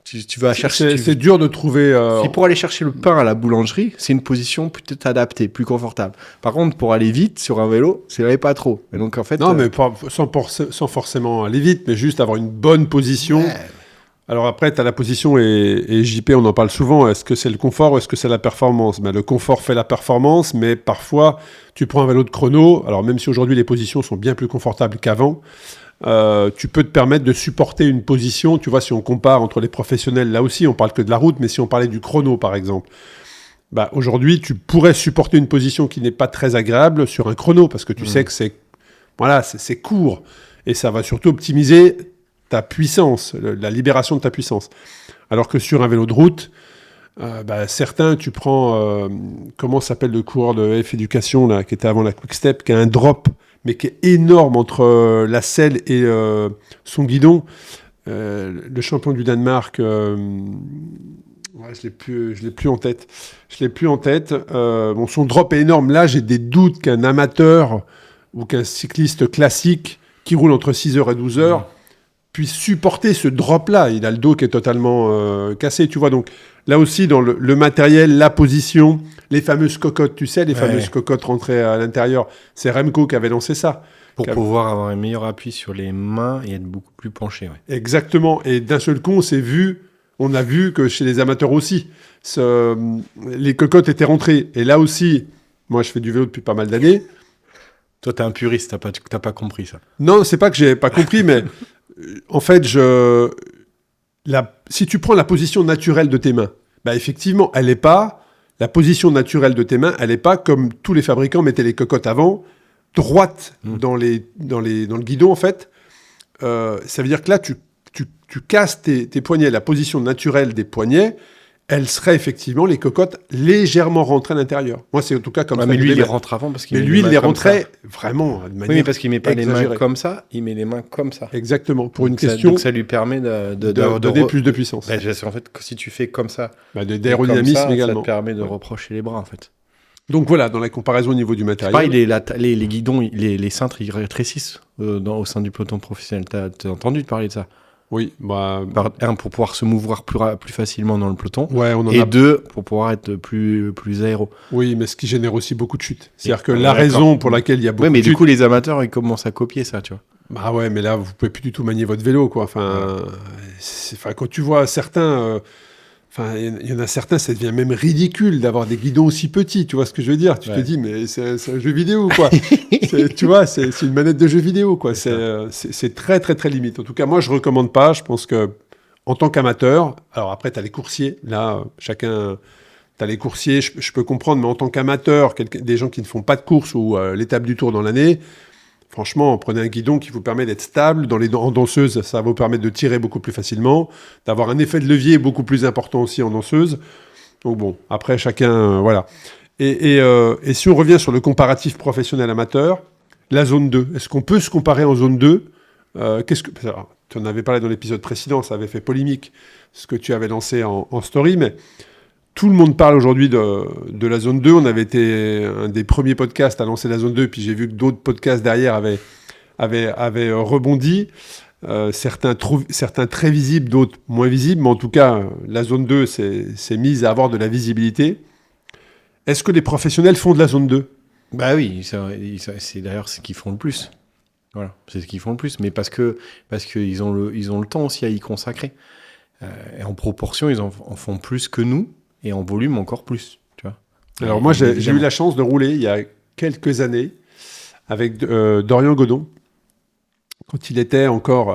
tu vas chercher... C'est dur de trouver... Si pour aller chercher le pain à la boulangerie, c'est une position peut-être adaptée, plus confortable. Par contre, pour aller vite sur un vélo, c'est pas trop. Et donc, en fait... Non, mais sans forcément aller vite, mais juste avoir une bonne position... Ouais. Alors après, tu as la position et JP, on en parle souvent. Est-ce que c'est le confort ou est-ce que c'est la performance ? Le confort fait la performance, mais parfois, tu prends un vélo de chrono. Alors même si aujourd'hui, les positions sont bien plus confortables qu'avant, tu peux te permettre de supporter une position. Tu vois, si on compare entre les professionnels, là aussi, on parle que de la route, mais si on parlait du chrono, par exemple, aujourd'hui, tu pourrais supporter une position qui n'est pas très agréable sur un chrono, parce que tu sais que c'est court. Et ça va surtout optimiser ta puissance, la libération de ta puissance. Alors que sur un vélo de route, certains, tu prends, comment s'appelle le coureur de F Éducation, là, qui était avant la Quick Step, qui a un drop, mais qui est énorme entre la selle et son guidon. Le champion du Danemark, je l'ai plus en tête. Son drop est énorme. Là, j'ai des doutes qu'un amateur ou qu'un cycliste classique qui roule entre 6h et 12h puisse supporter ce drop-là. Il a le dos qui est totalement cassé, tu vois. Donc là aussi, dans le matériel, la position, les fameuses cocottes, tu sais, fameuses cocottes rentrées à l'intérieur. C'est Remco qui avait lancé ça. Pour pouvoir avoir un meilleur appui sur les mains et être beaucoup plus penché. Ouais. Exactement. Et d'un seul coup, on a vu que chez les amateurs aussi, les cocottes étaient rentrées. Et là aussi, moi, je fais du vélo depuis pas mal d'années. Toi, t'es un puriste, t'as pas compris ça. Non, c'est pas que j'ai pas compris, mais en fait, si tu prends la position naturelle de tes mains, bah effectivement, la position naturelle de tes mains, elle n'est pas comme tous les fabricants mettaient les cocottes avant, droite dans le guidon, en fait. Ça veut dire que là, tu casses tes poignets. La position naturelle des poignets, elle serait effectivement les cocottes légèrement rentrées à l'intérieur. Moi, c'est en tout cas comme ça. Mais lui, il les rentre avant parce qu'il Mais met lui, il les les mains comme ça. rentrait vraiment de manière Oui, mais parce qu'il met pas les exagérée. mains comme ça, il met les mains comme ça. Exactement, pour une Donc question donc ça lui permet de donner plus de puissance. Bah, en fait, si tu fais comme ça, D'aérodynamisme comme ça également. te permet de reprocher les bras, en fait. Donc voilà, dans la comparaison au niveau du matériel. Pareil, les guidons, les cintres, ils rétrécissent au sein du peloton professionnel. T'as entendu parler de ça? Oui, Pour pouvoir se mouvoir plus facilement dans le peloton. Ouais, Et deux, pour pouvoir être plus aéro. Oui, mais ce qui génère aussi beaucoup de chutes. C'est-à-dire que D'accord. raison pour laquelle il y a beaucoup Oui, mais de chutes... du coup, les amateurs, ils commencent à copier ça, tu vois. Bah ouais, mais là, vous pouvez plus du tout manier votre vélo, quoi. Enfin, quand tu vois certains... il y en a certains, ça devient même ridicule d'avoir des guidons aussi petits, tu vois ce que je veux dire? Tu te dis, mais c'est un jeu vidéo, quoi. Tu vois, c'est une manette de jeu vidéo, quoi. C'est très, très, très limite. En tout cas, moi, je recommande pas. Je pense que, en tant qu'amateur, alors après, tu as les coursiers. Là, chacun... Tu as les coursiers, je peux comprendre, mais en tant qu'amateur, des gens qui ne font pas de course ou l'étape du Tour dans l'année, franchement, prenez un guidon qui vous permet d'être stable. En danseuse, ça va vous permettre de tirer beaucoup plus facilement, d'avoir un effet de levier beaucoup plus important aussi en danseuse. Donc bon, après, chacun... voilà. Et si on revient sur le comparatif professionnel-amateur, la zone 2, est-ce qu'on peut se comparer en zone 2 tu en avais parlé dans l'épisode précédent, ça avait fait polémique, ce que tu avais lancé en story, mais... Tout le monde parle aujourd'hui de la zone 2. On avait été un des premiers podcasts à lancer la zone 2, puis j'ai vu que d'autres podcasts derrière avaient rebondi. Certains très visibles, d'autres moins visibles, mais en tout cas, la zone 2 s'est mise à avoir de la visibilité. Est-ce que les professionnels font de la zone 2? Bah oui, c'est d'ailleurs ce qu'ils font le plus. Voilà, c'est ce qu'ils font le plus, mais parce qu'ils ont le temps aussi à y consacrer. Et en proportion, ils en font plus que nous. Et en volume encore plus, tu vois. Alors moi, j'ai eu la chance de rouler il y a quelques années avec Dorian Godon, quand il était encore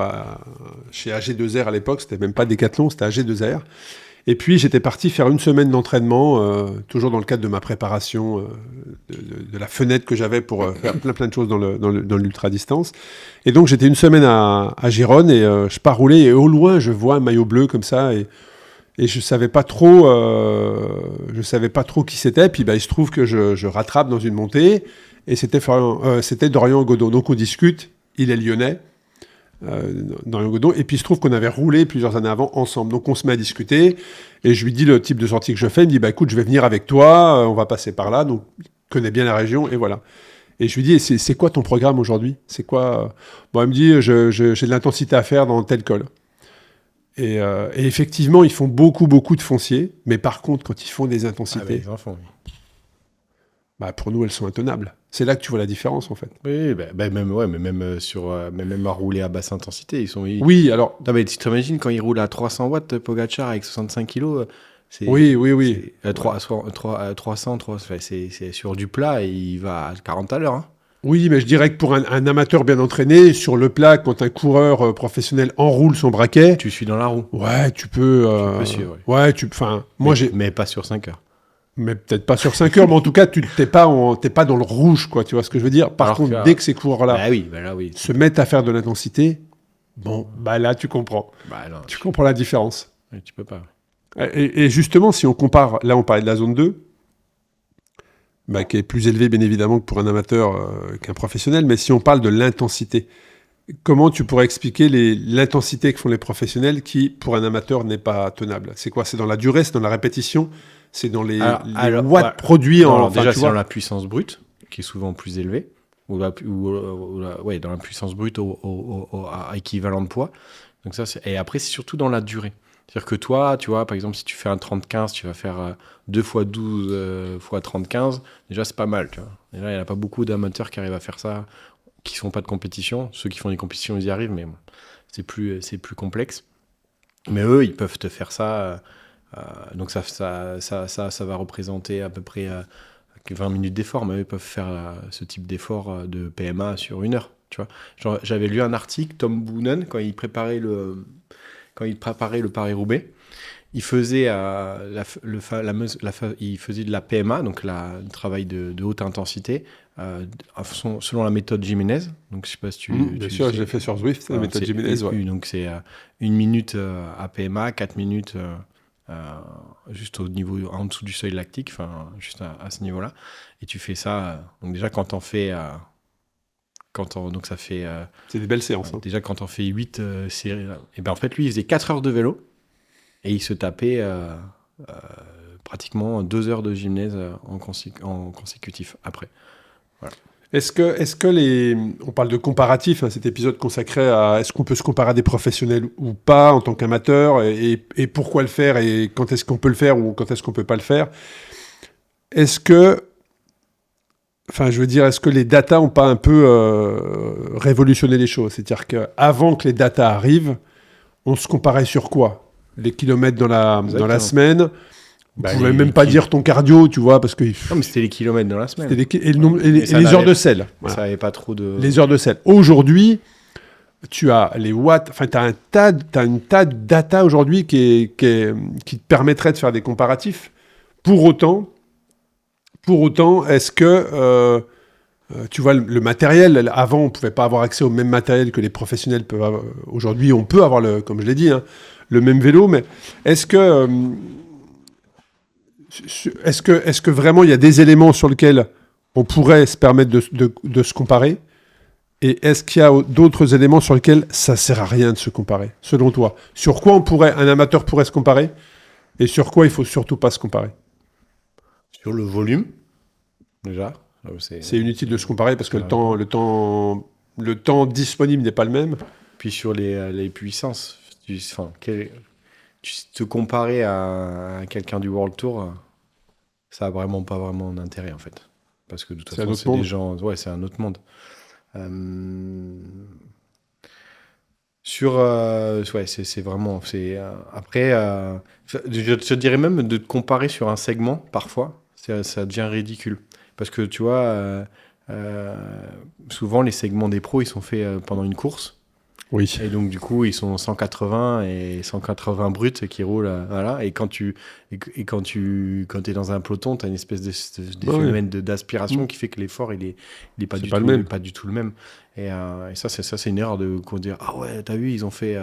chez AG2R à l'époque, c'était même pas Decathlon, c'était AG2R. Et puis j'étais parti faire une semaine d'entraînement, toujours dans le cadre de ma préparation, de la fenêtre que j'avais pour faire plein de choses dans l'ultra-distance. Et donc j'étais une semaine à Gérone et je pars rouler et au loin, je vois un maillot bleu comme ça et je savais pas trop qui c'était. Puis il se trouve que je rattrape dans une montée et c'était Dorian Godon. Donc on discute, il est lyonnais, Dorian Godon, et puis il se trouve qu'on avait roulé plusieurs années avant ensemble. Donc on se met à discuter et je lui dis le type de sortie que je fais. Il me dit écoute, je vais venir avec toi, on va passer par là. Donc il connaît bien la région et voilà. Et je lui dis c'est quoi ton programme aujourd'hui? C'est quoi Bon, il me dit j'ai de l'intensité à faire dans tel col. Et effectivement, ils font beaucoup de fonciers, mais par contre, quand ils font des intensités, ils en font, oui. Pour nous, elles sont intenables. C'est là que tu vois la différence, en fait. Oui, même à rouler à basse intensité, ils sont. Oui, alors. Non, mais tu t'imagines quand ils roulent à 300 watts, Pogacar avec 65 kilos. Oui. 300, c'est sur du plat et il va à 40 à l'heure. Hein. Oui, mais je dirais que pour un amateur bien entraîné, sur le plat, quand un coureur professionnel enroule son braquet... Tu suis dans la roue. Ouais, tu peux... Tu peux suivre, oui. Ouais, mais pas sur 5 heures. Mais peut-être pas sur 5 heures, mais en tout cas, t'es pas dans le rouge, quoi. Tu vois ce que je veux dire? Par contre, dès que ces coureurs-là se mettent à faire de l'intensité, là, tu comprends. Tu comprends la différence. Oui, tu peux pas. Et justement, si on compare... Là, on parlait de la zone 2... qui est plus élevé, bien évidemment, que pour un amateur qu'un professionnel. Mais si on parle de l'intensité, comment tu pourrais expliquer l'intensité que font les professionnels qui, pour un amateur, n'est pas tenable? C'est quoi? C'est dans la durée? C'est dans la répétition? C'est dans les watts produits déjà, c'est dans la puissance brute, qui est souvent plus élevée, dans la puissance brute à équivalent de poids. Donc ça, et après, c'est surtout dans la durée. C'est-à-dire que toi, tu vois, par exemple, si tu fais un 30-15, tu vas faire 2 x 12 x 30-15, déjà, c'est pas mal, tu vois. Déjà, il n'y en a pas beaucoup d'amateurs qui arrivent à faire ça, qui ne font pas de compétition. Ceux qui font des compétitions, ils y arrivent, mais bon, c'est plus complexe. Mais eux, ils peuvent te faire ça. Donc ça va représenter à peu près 20 minutes d'effort, mais eux, ils peuvent faire ce type d'effort de PMA sur 1 heure. Tu vois. Genre, j'avais lu un article, Tom Boonen, quand il préparait le Paris-Roubaix, il faisait, il faisait de la PMA, donc le travail de haute intensité, selon la méthode Jiménez. Donc, je sais pas si Bien sûr, je l'ai fait sur Zwift, la méthode Jiménez. Ouais. Donc, c'est 1 minute à PMA, 4 minutes juste au niveau, en dessous du seuil lactique, juste à ce niveau-là. Et tu fais ça, donc déjà quand on fait... donc ça fait... c'est des belles séances. Déjà, quand on fait 8 séries, et ben en fait, lui, il faisait 4 heures de vélo et il se tapait pratiquement 2 heures de gymnase en consécutif après. Voilà. Est-ce que on parle de comparatif, cet épisode consacré à est-ce qu'on peut se comparer à des professionnels ou pas en tant qu'amateur et pourquoi le faire et quand est-ce qu'on peut le faire ou quand est-ce qu'on peut pas le faire. Est-ce que les datas n'ont pas un peu révolutionné les choses? C'est-à-dire qu'avant que les datas arrivent, on se comparait sur quoi? Les kilomètres dans la semaine. On ne pouvait même pas dire ton cardio, tu vois, parce que... Non, mais c'était les kilomètres dans la semaine. Et les heures de selle. Voilà. Ça n'avait pas trop de... Les heures de selle. Aujourd'hui, tu as les watts... Enfin, tu as une tas de data aujourd'hui qui te permettrait de faire des comparatifs. Pour autant, est-ce que... tu vois, le matériel, avant, on ne pouvait pas avoir accès au même matériel que les professionnels peuvent avoir. Aujourd'hui, on peut avoir, comme je l'ai dit, le même vélo, mais est-ce que vraiment il y a des éléments sur lesquels on pourrait se permettre de se comparer? Et est-ce qu'il y a d'autres éléments sur lesquels ça ne sert à rien de se comparer, selon toi? Sur quoi un amateur pourrait se comparer? Et sur quoi il ne faut surtout pas se comparer? Sur le volume, déjà. C'est inutile de se comparer parce que le temps disponible n'est pas le même. Puis sur les puissances, te comparer à quelqu'un du World Tour, ça n'a vraiment pas vraiment d'intérêt en fait. Parce que de toute façon, c'est des gens... Ouais, c'est un autre monde. C'est vraiment... après, je te dirais même de te comparer sur un segment, parfois, ça devient ridicule. Parce que tu vois, souvent les segments des pros, ils sont faits pendant une course. Oui. Et donc du coup, ils sont 180 et 180 bruts qui roulent. Voilà. Et quand tu es dans un peloton, tu as une espèce de phénomène d'aspiration qui fait que l'effort, il est pas du tout le même. Et ça, c'est une erreur de dire ah ouais, t'as vu, ils ont fait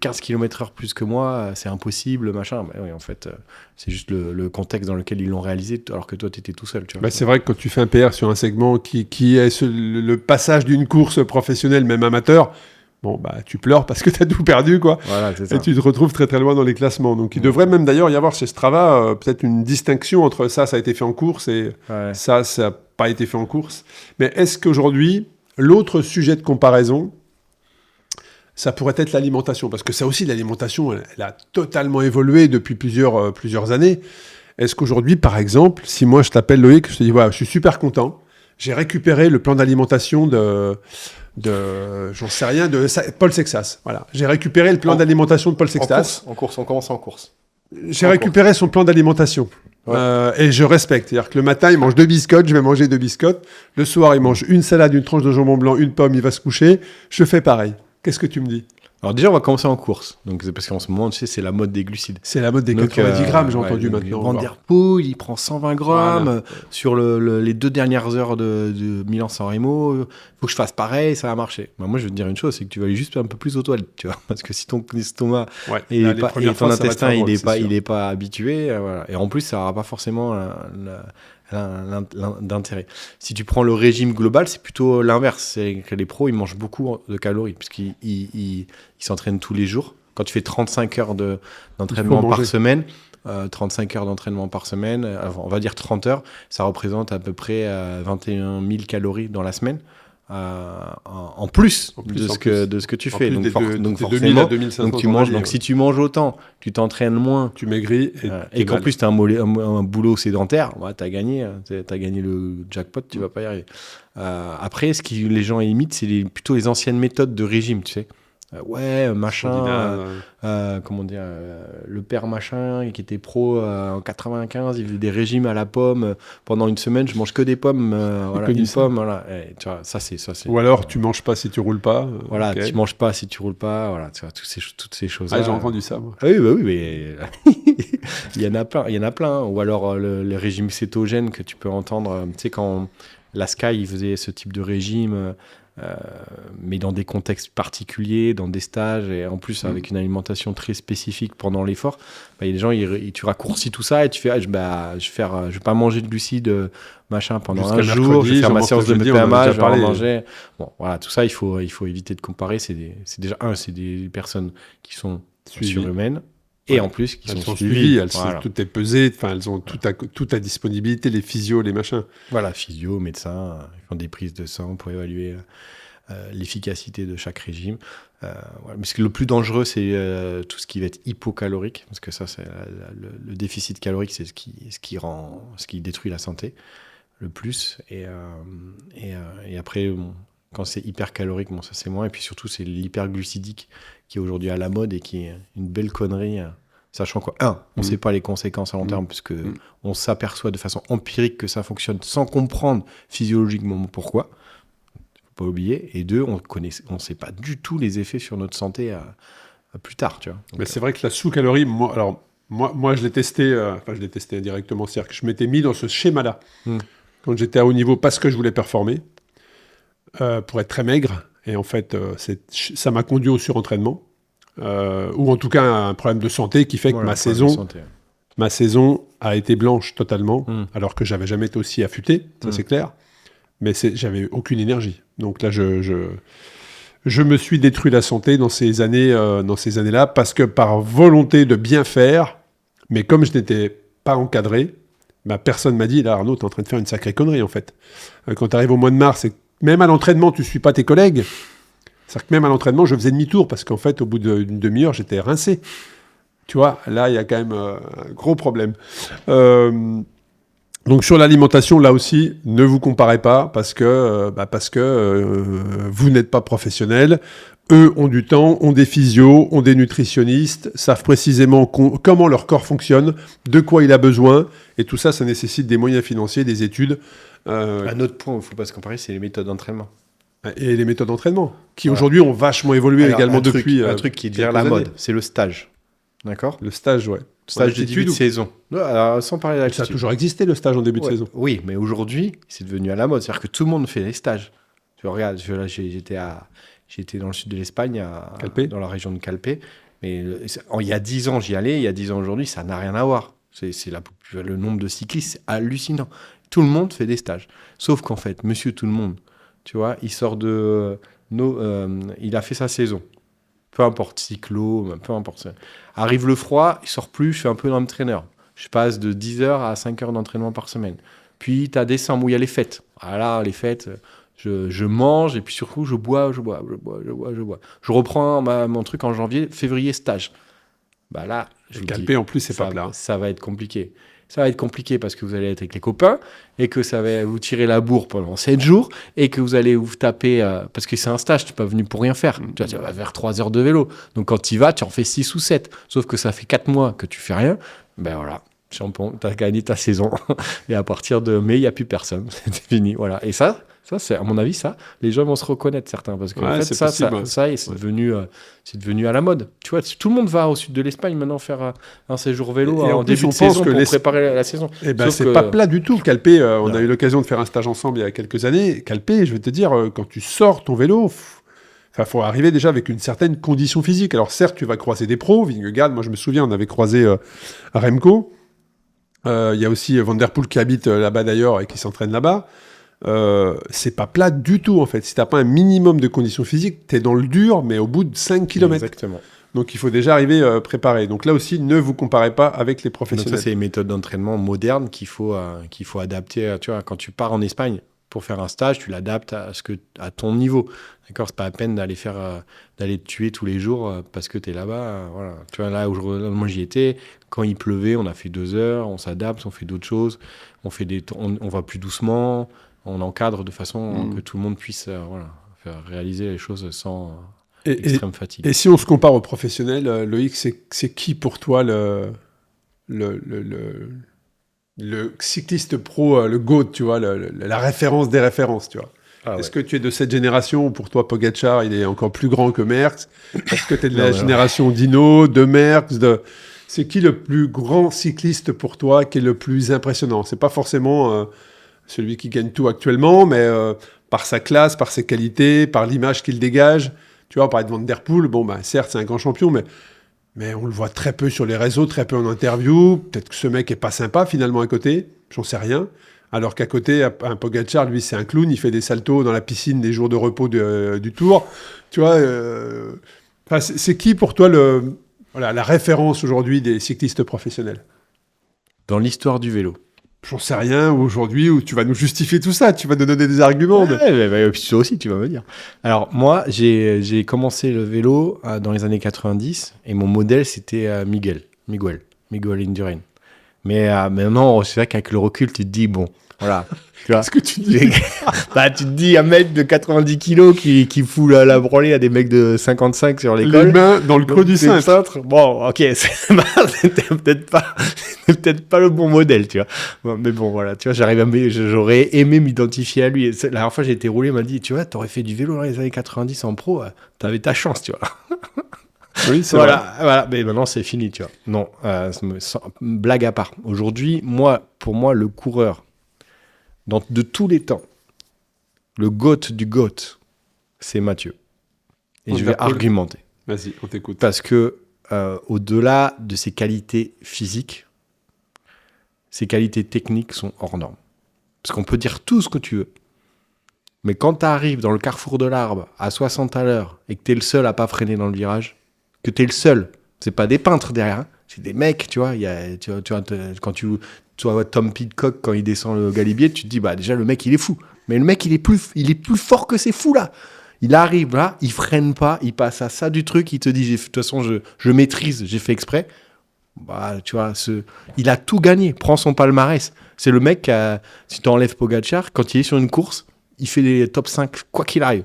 15 km/h plus que moi, c'est impossible, machin. Mais oui, en fait, c'est juste le contexte dans lequel ils l'ont réalisé, alors que toi, tu étais tout seul. Tu vois. C'est vrai que quand tu fais un PR sur un segment qui est le passage d'une course professionnelle, même amateur, tu pleures parce que tu as tout perdu, quoi. Voilà, c'est ça. Et tu te retrouves très très loin dans les classements. Donc il devrait même d'ailleurs y avoir chez Strava peut-être une distinction entre ça a été fait en course et ça n'a pas été fait en course. Mais est-ce qu'aujourd'hui, l'autre sujet de comparaison, ça pourrait être l'alimentation? Parce que ça aussi, l'alimentation, elle a totalement évolué depuis plusieurs années. Est-ce qu'aujourd'hui, par exemple, si moi je t'appelle Loïc, je te dis voilà, je suis super content, j'ai récupéré le plan d'alimentation j'en sais rien, de Paul Sexas. Voilà. J'ai récupéré le plan d'alimentation de Paul Sexas. En course, on commence en course. J'ai récupéré son plan d'alimentation. Ouais. Et je respecte. C'est-à-dire que le matin, il mange 2 biscottes, je vais manger 2 biscottes. Le soir, il mange une salade, une tranche de jambon blanc, une pomme, il va se coucher. Je fais pareil. Qu'est-ce que tu me dis? Alors déjà, on va commencer en course. Donc, c'est parce qu'en ce moment, tu sais, c'est la mode des glucides. C'est la mode des 90 grammes, j'ai entendu maintenant. Van der Poel, il prend 120 grammes. Voilà. Sur les 2 dernières heures de Milan-San Remo, il faut que je fasse pareil, ça va marcher. Moi, je vais te dire une chose, c'est que tu vas aller juste un peu plus aux toilettes, tu vois. Parce que si ton estomac et ton intestin, il n'est pas habitué, voilà. Et en plus, ça n'aura pas forcément d'intérêt. Si tu prends le régime global, c'est plutôt l'inverse. C'est que les pros, ils mangent beaucoup de calories puisqu'ils s'entraînent tous les jours. Quand tu fais 35 heures d'entraînement par semaine, 35 heures d'entraînement par semaine, on va dire 30 heures, ça représente à peu près 21 000 calories dans la semaine. En plus de ce que tu fais. Donc forcément, donc si tu manges autant, tu t'entraînes moins, tu maigris et qu'en plus tu as un boulot sédentaire, tu as gagné le jackpot, tu vas pas y arriver. Après, ce que les gens imitent, c'est plutôt les anciennes méthodes de régime, tu sais. Ouais, machin, Scandinave, comment dire, le père machin qui était pro en 95, il faisait des régimes à la pomme. Pendant une semaine, je mange que des pommes. Voilà, connu une ça. pomme, voilà. Tu vois, ça c'est. Ou alors, tu manges pas si tu roules pas. Voilà, Ok. tu manges pas si tu roules pas. Voilà, tu vois, toutes ces Ah, choses-là. j'ai entendu ça, moi. Ah oui, bah oui, mais il y en a plein, il y en a plein. Ou alors le régime cétogène que tu peux entendre. Tu sais, quand la Sky il faisait ce type de régime, mais dans des contextes particuliers, dans des stages, et en plus avec une alimentation très spécifique pendant l'effort, bah, il y a des gens, tu raccourcis tout ça et tu fais, je vais pas manger de glucides, machin, pendant Jusqu'à un jour, je mercredi, vais faire ma j'en séance de mange le jeudi, on en a PMA, déjà je vais en parlé. manger. Bon, voilà, tout ça, il faut éviter de comparer. C'est déjà, c'est des personnes qui sont Suivi. surhumaines. Ouais. Et en plus, qui Elles sont sont suivies. suivies, Voilà. tout est pesé, enfin, elles ont tout à disponibilité, les physios, les machins. Voilà, physio, médecin, ils font des prises de sang pour évaluer l'efficacité de chaque régime. Voilà. Mais ce qui est le plus dangereux, c'est tout ce qui va être hypocalorique, parce que ça, c'est le déficit calorique, c'est ce qui détruit la santé le plus. Et après, bon, quand c'est hypercalorique, bon, ça c'est moins. Et puis surtout, c'est l'hyperglucidique qui est aujourd'hui à la mode et qui est une belle connerie. Sachant quoi, on ne sait pas les conséquences à long terme, puisque on s'aperçoit de façon empirique que ça fonctionne sans comprendre physiologiquement pourquoi. Faut pas oublier. Et deux, on ne sait pas du tout les effets sur notre santé à plus tard, tu vois. Donc, Mais c'est vrai que la sous-calorie, moi, je l'ai testé, je l'ai testé indirectement, c'est-à-dire que je m'étais mis dans ce schéma-là quand j'étais à haut niveau parce que je voulais performer, pour être très maigre. Et en fait, ça m'a conduit au surentraînement, ou en tout cas un problème de santé qui fait que voilà, ma saison a été blanche totalement, alors que j'avais jamais été aussi affûté, ça c'est clair. Mais j'avais aucune énergie. Donc là, je me suis détruit la santé dans ces années-là, parce que par volonté de bien faire, mais comme je n'étais pas encadré, personne m'a dit, là Arnaud, t'es en train de faire une sacrée connerie en fait. Quand tu arrives au mois de mars, et même à l'entraînement, tu suis pas tes collègues. C'est-à-dire que même à l'entraînement, je faisais demi-tour, parce qu'en fait, au bout d'une demi-heure, j'étais rincé. Tu vois, là, il y a quand même un gros problème. Donc sur l'alimentation, là aussi, ne vous comparez pas parce que vous n'êtes pas professionnel. Eux ont du temps, ont des physios, ont des nutritionnistes, savent précisément comment leur corps fonctionne, de quoi il a besoin. Et tout ça, ça nécessite des moyens financiers, des études. Un autre point où il ne faut pas se comparer, c'est les méthodes d'entraînement. Et les méthodes d'entraînement, qui aujourd'hui ont vachement évolué. Alors, également depuis. Un truc qui devient la mode, c'est le stage. D'accord ? Le stage, ouais. Stage de début de saison. Non, alors, sans parler d'altitude. Ça a toujours existé, le stage en début de saison. Oui, mais aujourd'hui, c'est devenu à la mode. C'est-à-dire que tout le monde fait des stages. Tu regardes, j'étais dans le sud de l'Espagne, dans la région de Calpe. Mais il y a 10 ans, j'y allais. Il y a 10 ans aujourd'hui, ça n'a rien à voir. Le nombre de cyclistes, c'est hallucinant. Tout le monde fait des stages. Sauf qu'en fait, monsieur tout le monde, tu vois, il sort il a fait sa saison. Peu importe, cyclo, peu importe. Arrive le froid, il sort plus, je fais un peu d'entraîneur. Je passe de 10 heures à 5 heures d'entraînement par semaine. Puis tu as décembre où il y a les fêtes. Voilà, les fêtes, je mange et puis surtout je bois. Je reprends mon truc en janvier, février, stage. Bah là, Calpe en plus, c'est pas plat. Ça va être compliqué. Ça va être compliqué parce que vous allez être avec les copains et que ça va vous tirer la bourre pendant 7 jours et que vous allez vous taper... parce que c'est un stage, tu n'es pas venu pour rien faire. Tu vas faire 3 heures de vélo. Donc quand tu y vas, tu en fais 6 ou 7. Sauf que ça fait 4 mois que tu fais rien. Ben voilà, champion, tu as gagné ta saison. Et à partir de mai, il n'y a plus personne. C'est fini. Voilà. Et ça, c'est, à mon avis, les gens vont se reconnaître, certains. Parce que en fait, c'est devenu à la mode. Tu vois, tout le monde va au sud de l'Espagne maintenant faire un séjour vélo en début de saison pour préparer la saison. Eh ben, c'est pas plat du tout. Calpe, on a eu l'occasion de faire un stage ensemble il y a quelques années. Calpe, je vais te dire, quand tu sors ton vélo... faut arriver déjà avec une certaine condition physique. Alors certes, tu vas croiser des pros. Vingegaard, moi je me souviens, on avait croisé Remco. Il y a aussi Van Der Poel qui habite là-bas d'ailleurs et qui s'entraîne là-bas. C'est pas plat du tout en fait. Si t'as pas un minimum de conditions physiques, t'es dans le dur, mais au bout de 5 km. Exactement. Donc il faut déjà arriver préparé. Donc là aussi, ne vous comparez pas avec les professionnels. Donc ça, c'est les méthodes d'entraînement modernes qu'il faut adapter. Tu vois, quand tu pars en Espagne pour faire un stage, tu l'adaptes à ton niveau. D'accord, c'est pas la peine d'aller te tuer tous les jours parce que tu es là-bas. Voilà. Tu vois, là, moi j'y étais. Quand il pleuvait, on a fait 2 heures, on s'adapte, on fait d'autres choses, on va plus doucement, on encadre de façon que tout le monde puisse faire réaliser les choses sans. extrême fatigue. Et si on se compare aux professionnels, Loïc, c'est qui pour toi le cycliste pro, le GOAT, tu vois, la référence des références, tu vois? Est-ce que tu es de cette génération où pour toi Pogačar il est encore plus grand que Merckx? Est-ce que tu es de la génération d'Hinault, de Merckx, c'est qui le plus grand cycliste pour toi qui est le plus impressionnant? C'est pas forcément celui qui gagne tout actuellement, mais par sa classe, par ses qualités, par l'image qu'il dégage. Tu vois, on parlait de Van Der Poel, bon, bah, certes, c'est un grand champion, mais on le voit très peu sur les réseaux, très peu en interview. Peut-être que ce mec est pas sympa, finalement, à côté. J'en sais rien. Alors qu'à côté, un Pogačar, lui, c'est un clown. Il fait des saltos dans la piscine des jours de repos du Tour. Tu vois, c'est qui, pour toi, la référence aujourd'hui des cyclistes professionnels? Dans l'histoire du vélo. J'en sais rien, aujourd'hui, où tu vas nous justifier tout ça, tu vas nous donner des arguments. Ouais, toi aussi, tu vas me dire. Alors, moi, j'ai commencé le vélo dans les années 90, et mon modèle, c'était Miguel Indurain. Mais maintenant, c'est vrai qu'avec le recul, tu te dis, bon, voilà. Tu vois, qu'est-ce que tu dis? Bah, tu te dis, un mec de 90 kilos qui fout la branlée à des mecs de 55 sur l'école. Les mains dans le creux du cintre. Bon, ok, c'était peut-être pas le bon modèle, tu vois. Bon, mais bon, voilà, tu vois, j'aurais aimé m'identifier à lui. Et la dernière fois, j'ai été roulé, il m'a dit, tu vois, t'aurais fait du vélo dans les années 90 en pro, t'avais ta chance, tu vois. Oui, c'est vrai. Voilà, mais maintenant c'est fini, tu vois. Non, blague à part. Aujourd'hui, pour moi, le coureur de tous les temps, le GOAT du GOAT, c'est Mathieu. Et je vais argumenter. Vas-y, on t'écoute. Parce que au-delà de ses qualités physiques, ses qualités techniques sont hors normes. Parce qu'on peut dire tout ce que tu veux. Mais quand tu arrives dans le carrefour de l'Arbre à 60 à l'heure et que tu es le seul à pas freiner dans le virage, que tu es le seul, c'est pas des peintres derrière, hein, c'est des mecs, tu vois. Quand tu vois Tom Pidcock, quand il descend le galibier, tu te dis, bah déjà, le mec, il est fou. Mais le mec, il est plus fort que ces fous-là. Il arrive là, il freine pas, il passe à ça du truc, il te dit, de toute façon, je maîtrise, j'ai fait exprès. Bah, tu vois, il a tout gagné. Prends son palmarès. C'est le mec, si tu enlèves Pogačar, quand il est sur une course, il fait les top 5, quoi qu'il arrive.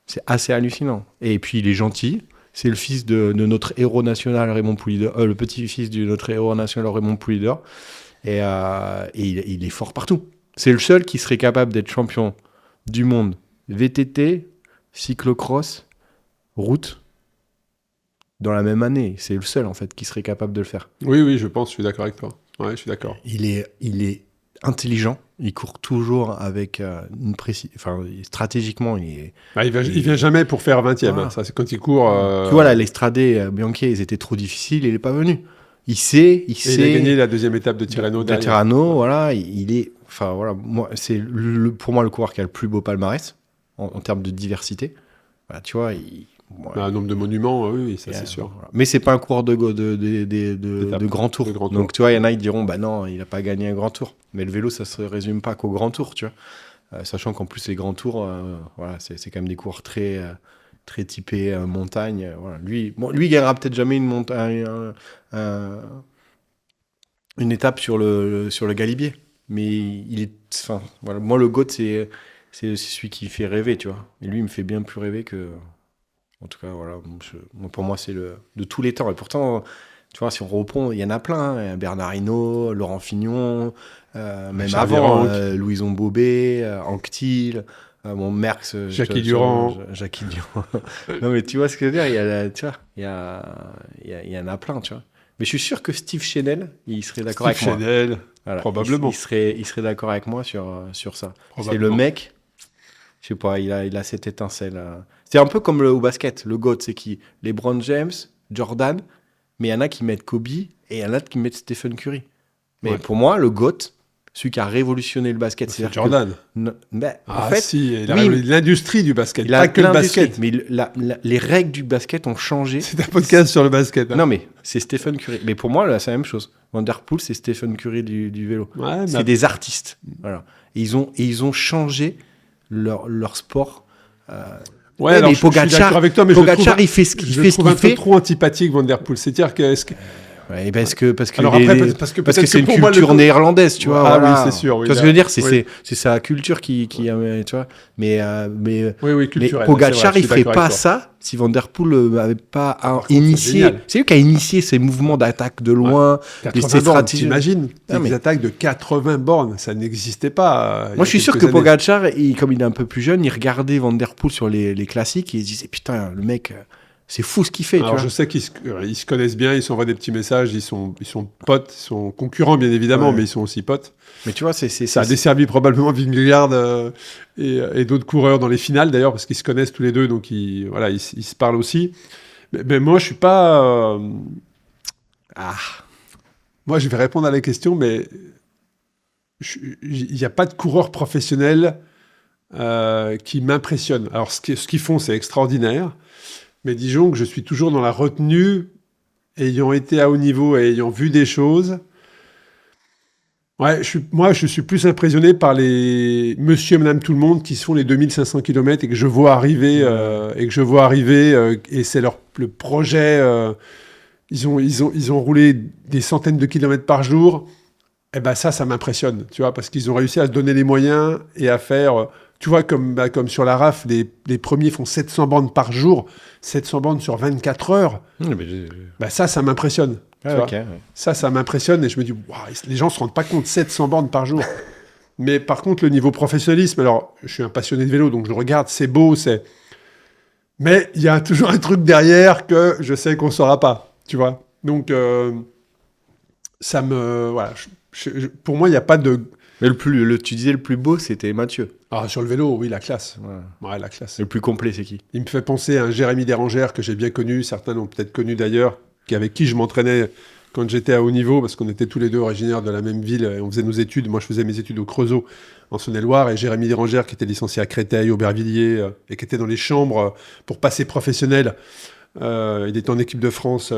C'est assez hallucinant. Et puis, il est gentil. C'est le fils de notre héros national, Raymond Poulidor, le petit-fils de notre héros national, Raymond Poulidor. Et il est fort partout. C'est le seul qui serait capable d'être champion du monde VTT, cyclocross, route, dans la même année. C'est le seul, en fait, qui serait capable de le faire. Oui, je pense, je suis d'accord avec toi. Ouais, je suis d'accord. Il est intelligent. Il court toujours avec une précision. Enfin, stratégiquement, il vient jamais pour faire 20e. Voilà. Hein. Ça, c'est quand il court. Tu vois, là, les Stradé Bianchi, ils étaient trop difficiles. Il n'est pas venu. Il sait. Il a gagné la deuxième étape de Tirreno. De Tirreno, voilà. Il est. Enfin, voilà. C'est pour moi le coureur qui a le plus beau palmarès en termes de diversité. Voilà, tu vois, un nombre de monuments, oui, ça c'est sûr. Voilà. Mais c'est pas un coureur de grand tour. Donc tu vois, il y en a qui diront, bah non, il a pas gagné un grand tour. Mais le vélo, ça se résume pas qu'au grand tour, tu vois. Sachant qu'en plus les grands tours, voilà, c'est quand même des coureurs très typés montagne. Voilà. Lui, il gagnera peut-être jamais une étape sur le Galibier. Mais il est, enfin, voilà, moi le GOAT c'est celui qui fait rêver, tu vois. Et lui, il me fait bien plus rêver que. En tout cas, voilà, pour moi, c'est de tous les temps. Et pourtant, tu vois, si on reprend, il y en a plein. Hein. Bernard Hinault, Laurent Fignon, même avant, Louison Bobet, Anquetil, Merckx. Jackie Durand. Jackie Durand. Non, mais tu vois ce que je veux dire, il y en a plein, tu vois. Mais je suis sûr que Steve Chenel, il serait d'accord avec moi. Steve Chenel, voilà, probablement. Il serait d'accord avec moi sur ça. C'est le mec, je sais pas, il a cette étincelle. C'est un peu comme au basket. Le GOAT, c'est qui? LeBron James, Jordan, mais il y en a qui mettent Kobe et il y en a qui mettent Stephen Curry. Mais pour moi, le GOAT, celui qui a révolutionné le basket, c'est Jordan. En fait, si, l'industrie du basket, il pas que le basket. Mais les règles du basket ont changé. C'est un podcast sur le basket. Hein. Non, mais c'est Stephen Curry. Mais pour moi, là, c'est la même chose. Van Der Poel, c'est Stephen Curry du vélo. Ouais, c'est des artistes. Voilà. Et ils ont changé leur sport. Ouais, alors mais Pogačar, avec toi, mais Pogačar, il fait ce qu'il fait. Je trouve un peu trop antipathique Van Der Poel. C'est-à-dire que Ouais, parce que Alors après, parce que peut-être c'est une pour moi, culture néerlandaise, tu vois. Ah voilà. oui, c'est sûr. Oui, Tu vois ce que je veux dire, oui. c'est sa culture qui tu vois. Mais Oui, culturel. Pogacar, c'est vrai, il je suis ferait d'accord pas avec toi. ça si Van Der Poel avait pas contre, c'est initié. génial. C'est lui qui a initié ces mouvements d'attaque de loin, ces 80 bornes, stratégies. t'imagines Ah, mais- des attaques de 80 bornes, ça n'existait pas. Moi, je suis sûr que Pogacar, comme il est un peu plus jeune, il regardait Van Der Poel sur les classiques et il se disait putain, le mec, c'est fou ce qu'il fait. Alors tu vois. je sais qu'ils se connaissent bien, ils s'envoient des petits messages, ils sont potes, ils sont concurrents bien évidemment, Ouais. mais ils sont aussi potes. Mais tu vois, Ça a desservi probablement Vingegaard et d'autres coureurs dans les finales d'ailleurs, parce qu'ils se connaissent tous les deux, donc ils se parlent aussi. Mais moi, je suis pas. Moi, je vais répondre à la question, mais il n'y a pas de coureur professionnel qui m'impressionne. Alors, ce qu'ils font, c'est extraordinaire, mais disons que je suis toujours dans la retenue, ayant été à haut niveau et ayant vu des choses. Ouais, moi, je suis plus impressionné par les monsieur et madame tout le monde qui se font les 2500 km et que je vois arriver, et c'est le projet. Ils ont roulé des centaines de kilomètres par jour. Et ben ça m'impressionne, tu vois, parce qu'ils ont réussi à se donner les moyens et à faire, tu vois, comme sur la RAF, les premiers font 700 bornes par jour, 700 bornes sur 24 heures. Ça m'impressionne. Tu vois. Ouais. Ça m'impressionne et je me dis, waouh, les gens se rendent pas compte, 700 bornes par jour. Mais par contre, le niveau professionnalisme, alors, je suis un passionné de vélo, donc je le regarde, c'est beau, mais il y a toujours un truc derrière que je sais qu'on saura pas, tu vois. Donc, ça me... Voilà, pour moi, il n'y a pas de... Mais tu disais le plus beau, c'était Mathieu. Ah, sur le vélo, oui, la classe. Ouais. Ouais, la classe. Le plus complet, c'est qui? Il me fait penser à un Jérémy Dérangère que j'ai bien connu, certains l'ont peut-être connu d'ailleurs, avec qui je m'entraînais quand j'étais à haut niveau, parce qu'on était tous les deux originaires de la même ville, et on faisait nos études. Moi, je faisais mes études au Creusot, en Saône-et-Loire, et Jérémy Dérangère, qui était licencié à Créteil, Aubervilliers, et qui était dans les chambres pour passer professionnel. Il était en équipe de France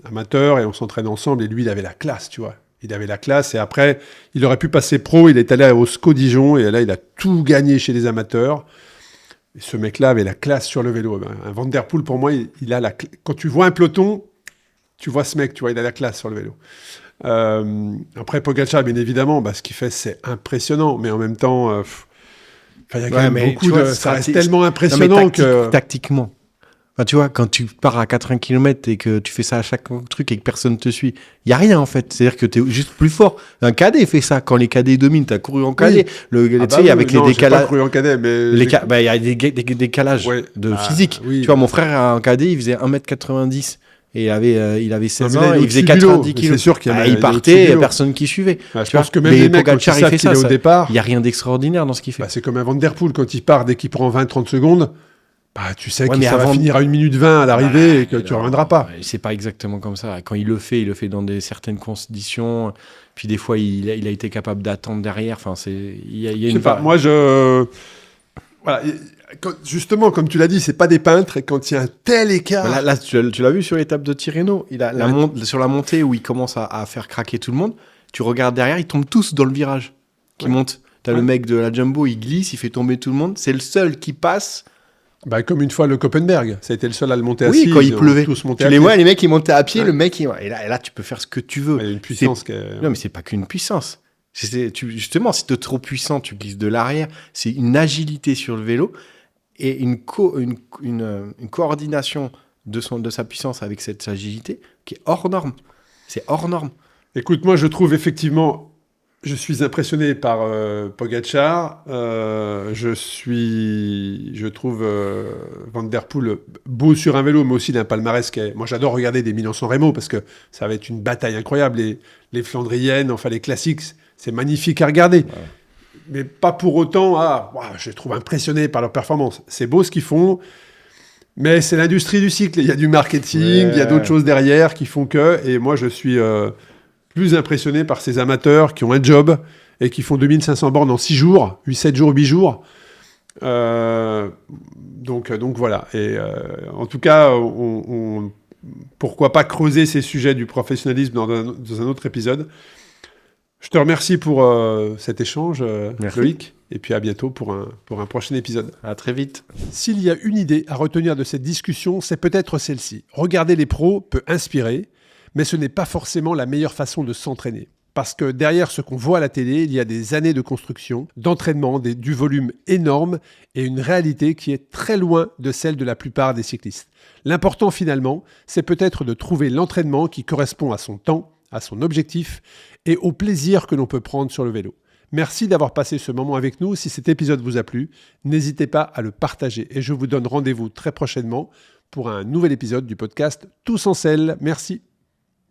amateur, et on s'entraînait ensemble, et lui, il avait la classe, tu vois. Il avait la classe, et après, il aurait pu passer pro, il est allé au SCO Dijon, et là, il a tout gagné chez les amateurs. Et ce mec-là avait la classe sur le vélo. Un Van Der Poel, pour moi, il a quand tu vois un peloton, tu vois ce mec, tu vois, il a la classe sur le vélo. Après, Pogacar, bien évidemment, ce qu'il fait, c'est impressionnant, mais en même temps, il y a quand même beaucoup de... Ça reste tellement impressionnant que... Tactiquement. Enfin, tu vois, quand tu pars à 80 km et que tu fais ça à chaque truc et que personne ne te suit, il n'y a rien en fait. C'est-à-dire que tu es juste plus fort. Un cadet fait ça. Quand les cadets dominent, tu as couru en cadet. Oui. Tu sais, avec les décalages. Pas couru en cadet, mais... Il y a des décalages de physique. Oui. Tu vois, mon frère, en cadet, il faisait 1m90. Et il avait 16 ans, il faisait au-dessus 90 du kilos. C'est sûr qu'il y avait il partait, il n'y a personne qui suivait. Je pense que même les mecs, quand ils savent qu'il est au départ... Il n'y a rien d'extraordinaire dans ce qu'il fait. C'est comme un Van Der Poel, quand il part, dès qu'il prend 20-30 secondes... tu sais qu'il va finir à 1 minute 20 à l'arrivée et que tu ne reviendras pas. C'est pas exactement comme ça. Quand il le fait dans certaines conditions. Puis des fois, il a été capable d'attendre derrière. Enfin, il y a une part. Moi, voilà. Justement, comme tu l'as dit, c'est pas des peintres. Et quand il y a un tel écart... Là, tu l'as vu sur l'étape de Tirreno. Sur la montée où il commence à faire craquer tout le monde, tu regardes derrière, ils tombent tous dans le virage qui monte. T'as le mec de la Jumbo, il glisse, il fait tomber tout le monde. C'est le seul qui passe... comme une fois le Koppenberg, ça a été le seul à le monter à pied. pied. Oui, quand il pleuvait. Tu les vois, les mecs, ils montaient à pied, le mec, et là, tu peux faire ce que tu veux. Il y a une puissance. Non, mais c'est pas qu'une puissance. Justement, si tu es trop puissant, tu glisses de l'arrière. C'est une agilité sur le vélo et une coordination de sa puissance avec cette agilité qui est hors norme. C'est hors norme. Écoute, moi, je trouve effectivement... Je suis impressionné par Pogacar. Je trouve Van Der Poel beau sur un vélo, mais aussi d'un palmarès qui est... Moi, j'adore regarder des Milan-San Remo parce que ça va être une bataille incroyable. Les Flandriennes, enfin les classiques, c'est magnifique à regarder. Ouais. Mais pas pour autant, je les trouve impressionnés par leur performance. C'est beau ce qu'ils font, mais c'est l'industrie du cycle. Il y a du marketing, il y a d'autres choses derrière qui font que... Et moi, je suis... plus impressionné par ces amateurs qui ont un job et qui font 2500 bornes en 6 jours, 7 jours, 8 jours. Donc voilà. Et en tout cas, pourquoi pas creuser ces sujets du professionnalisme dans un autre épisode. Je te remercie pour cet échange, Loïc. Et puis à bientôt pour un prochain épisode. À très vite. S'il y a une idée à retenir de cette discussion, c'est peut-être celle-ci. Regarder les pros peut inspirer, mais ce n'est pas forcément la meilleure façon de s'entraîner. Parce que derrière ce qu'on voit à la télé, il y a des années de construction, d'entraînement, du volume énorme et une réalité qui est très loin de celle de la plupart des cyclistes. L'important finalement, c'est peut-être de trouver l'entraînement qui correspond à son temps, à son objectif et au plaisir que l'on peut prendre sur le vélo. Merci d'avoir passé ce moment avec nous. Si cet épisode vous a plu, n'hésitez pas à le partager et je vous donne rendez-vous très prochainement pour un nouvel épisode du podcast Tous en selle. Merci.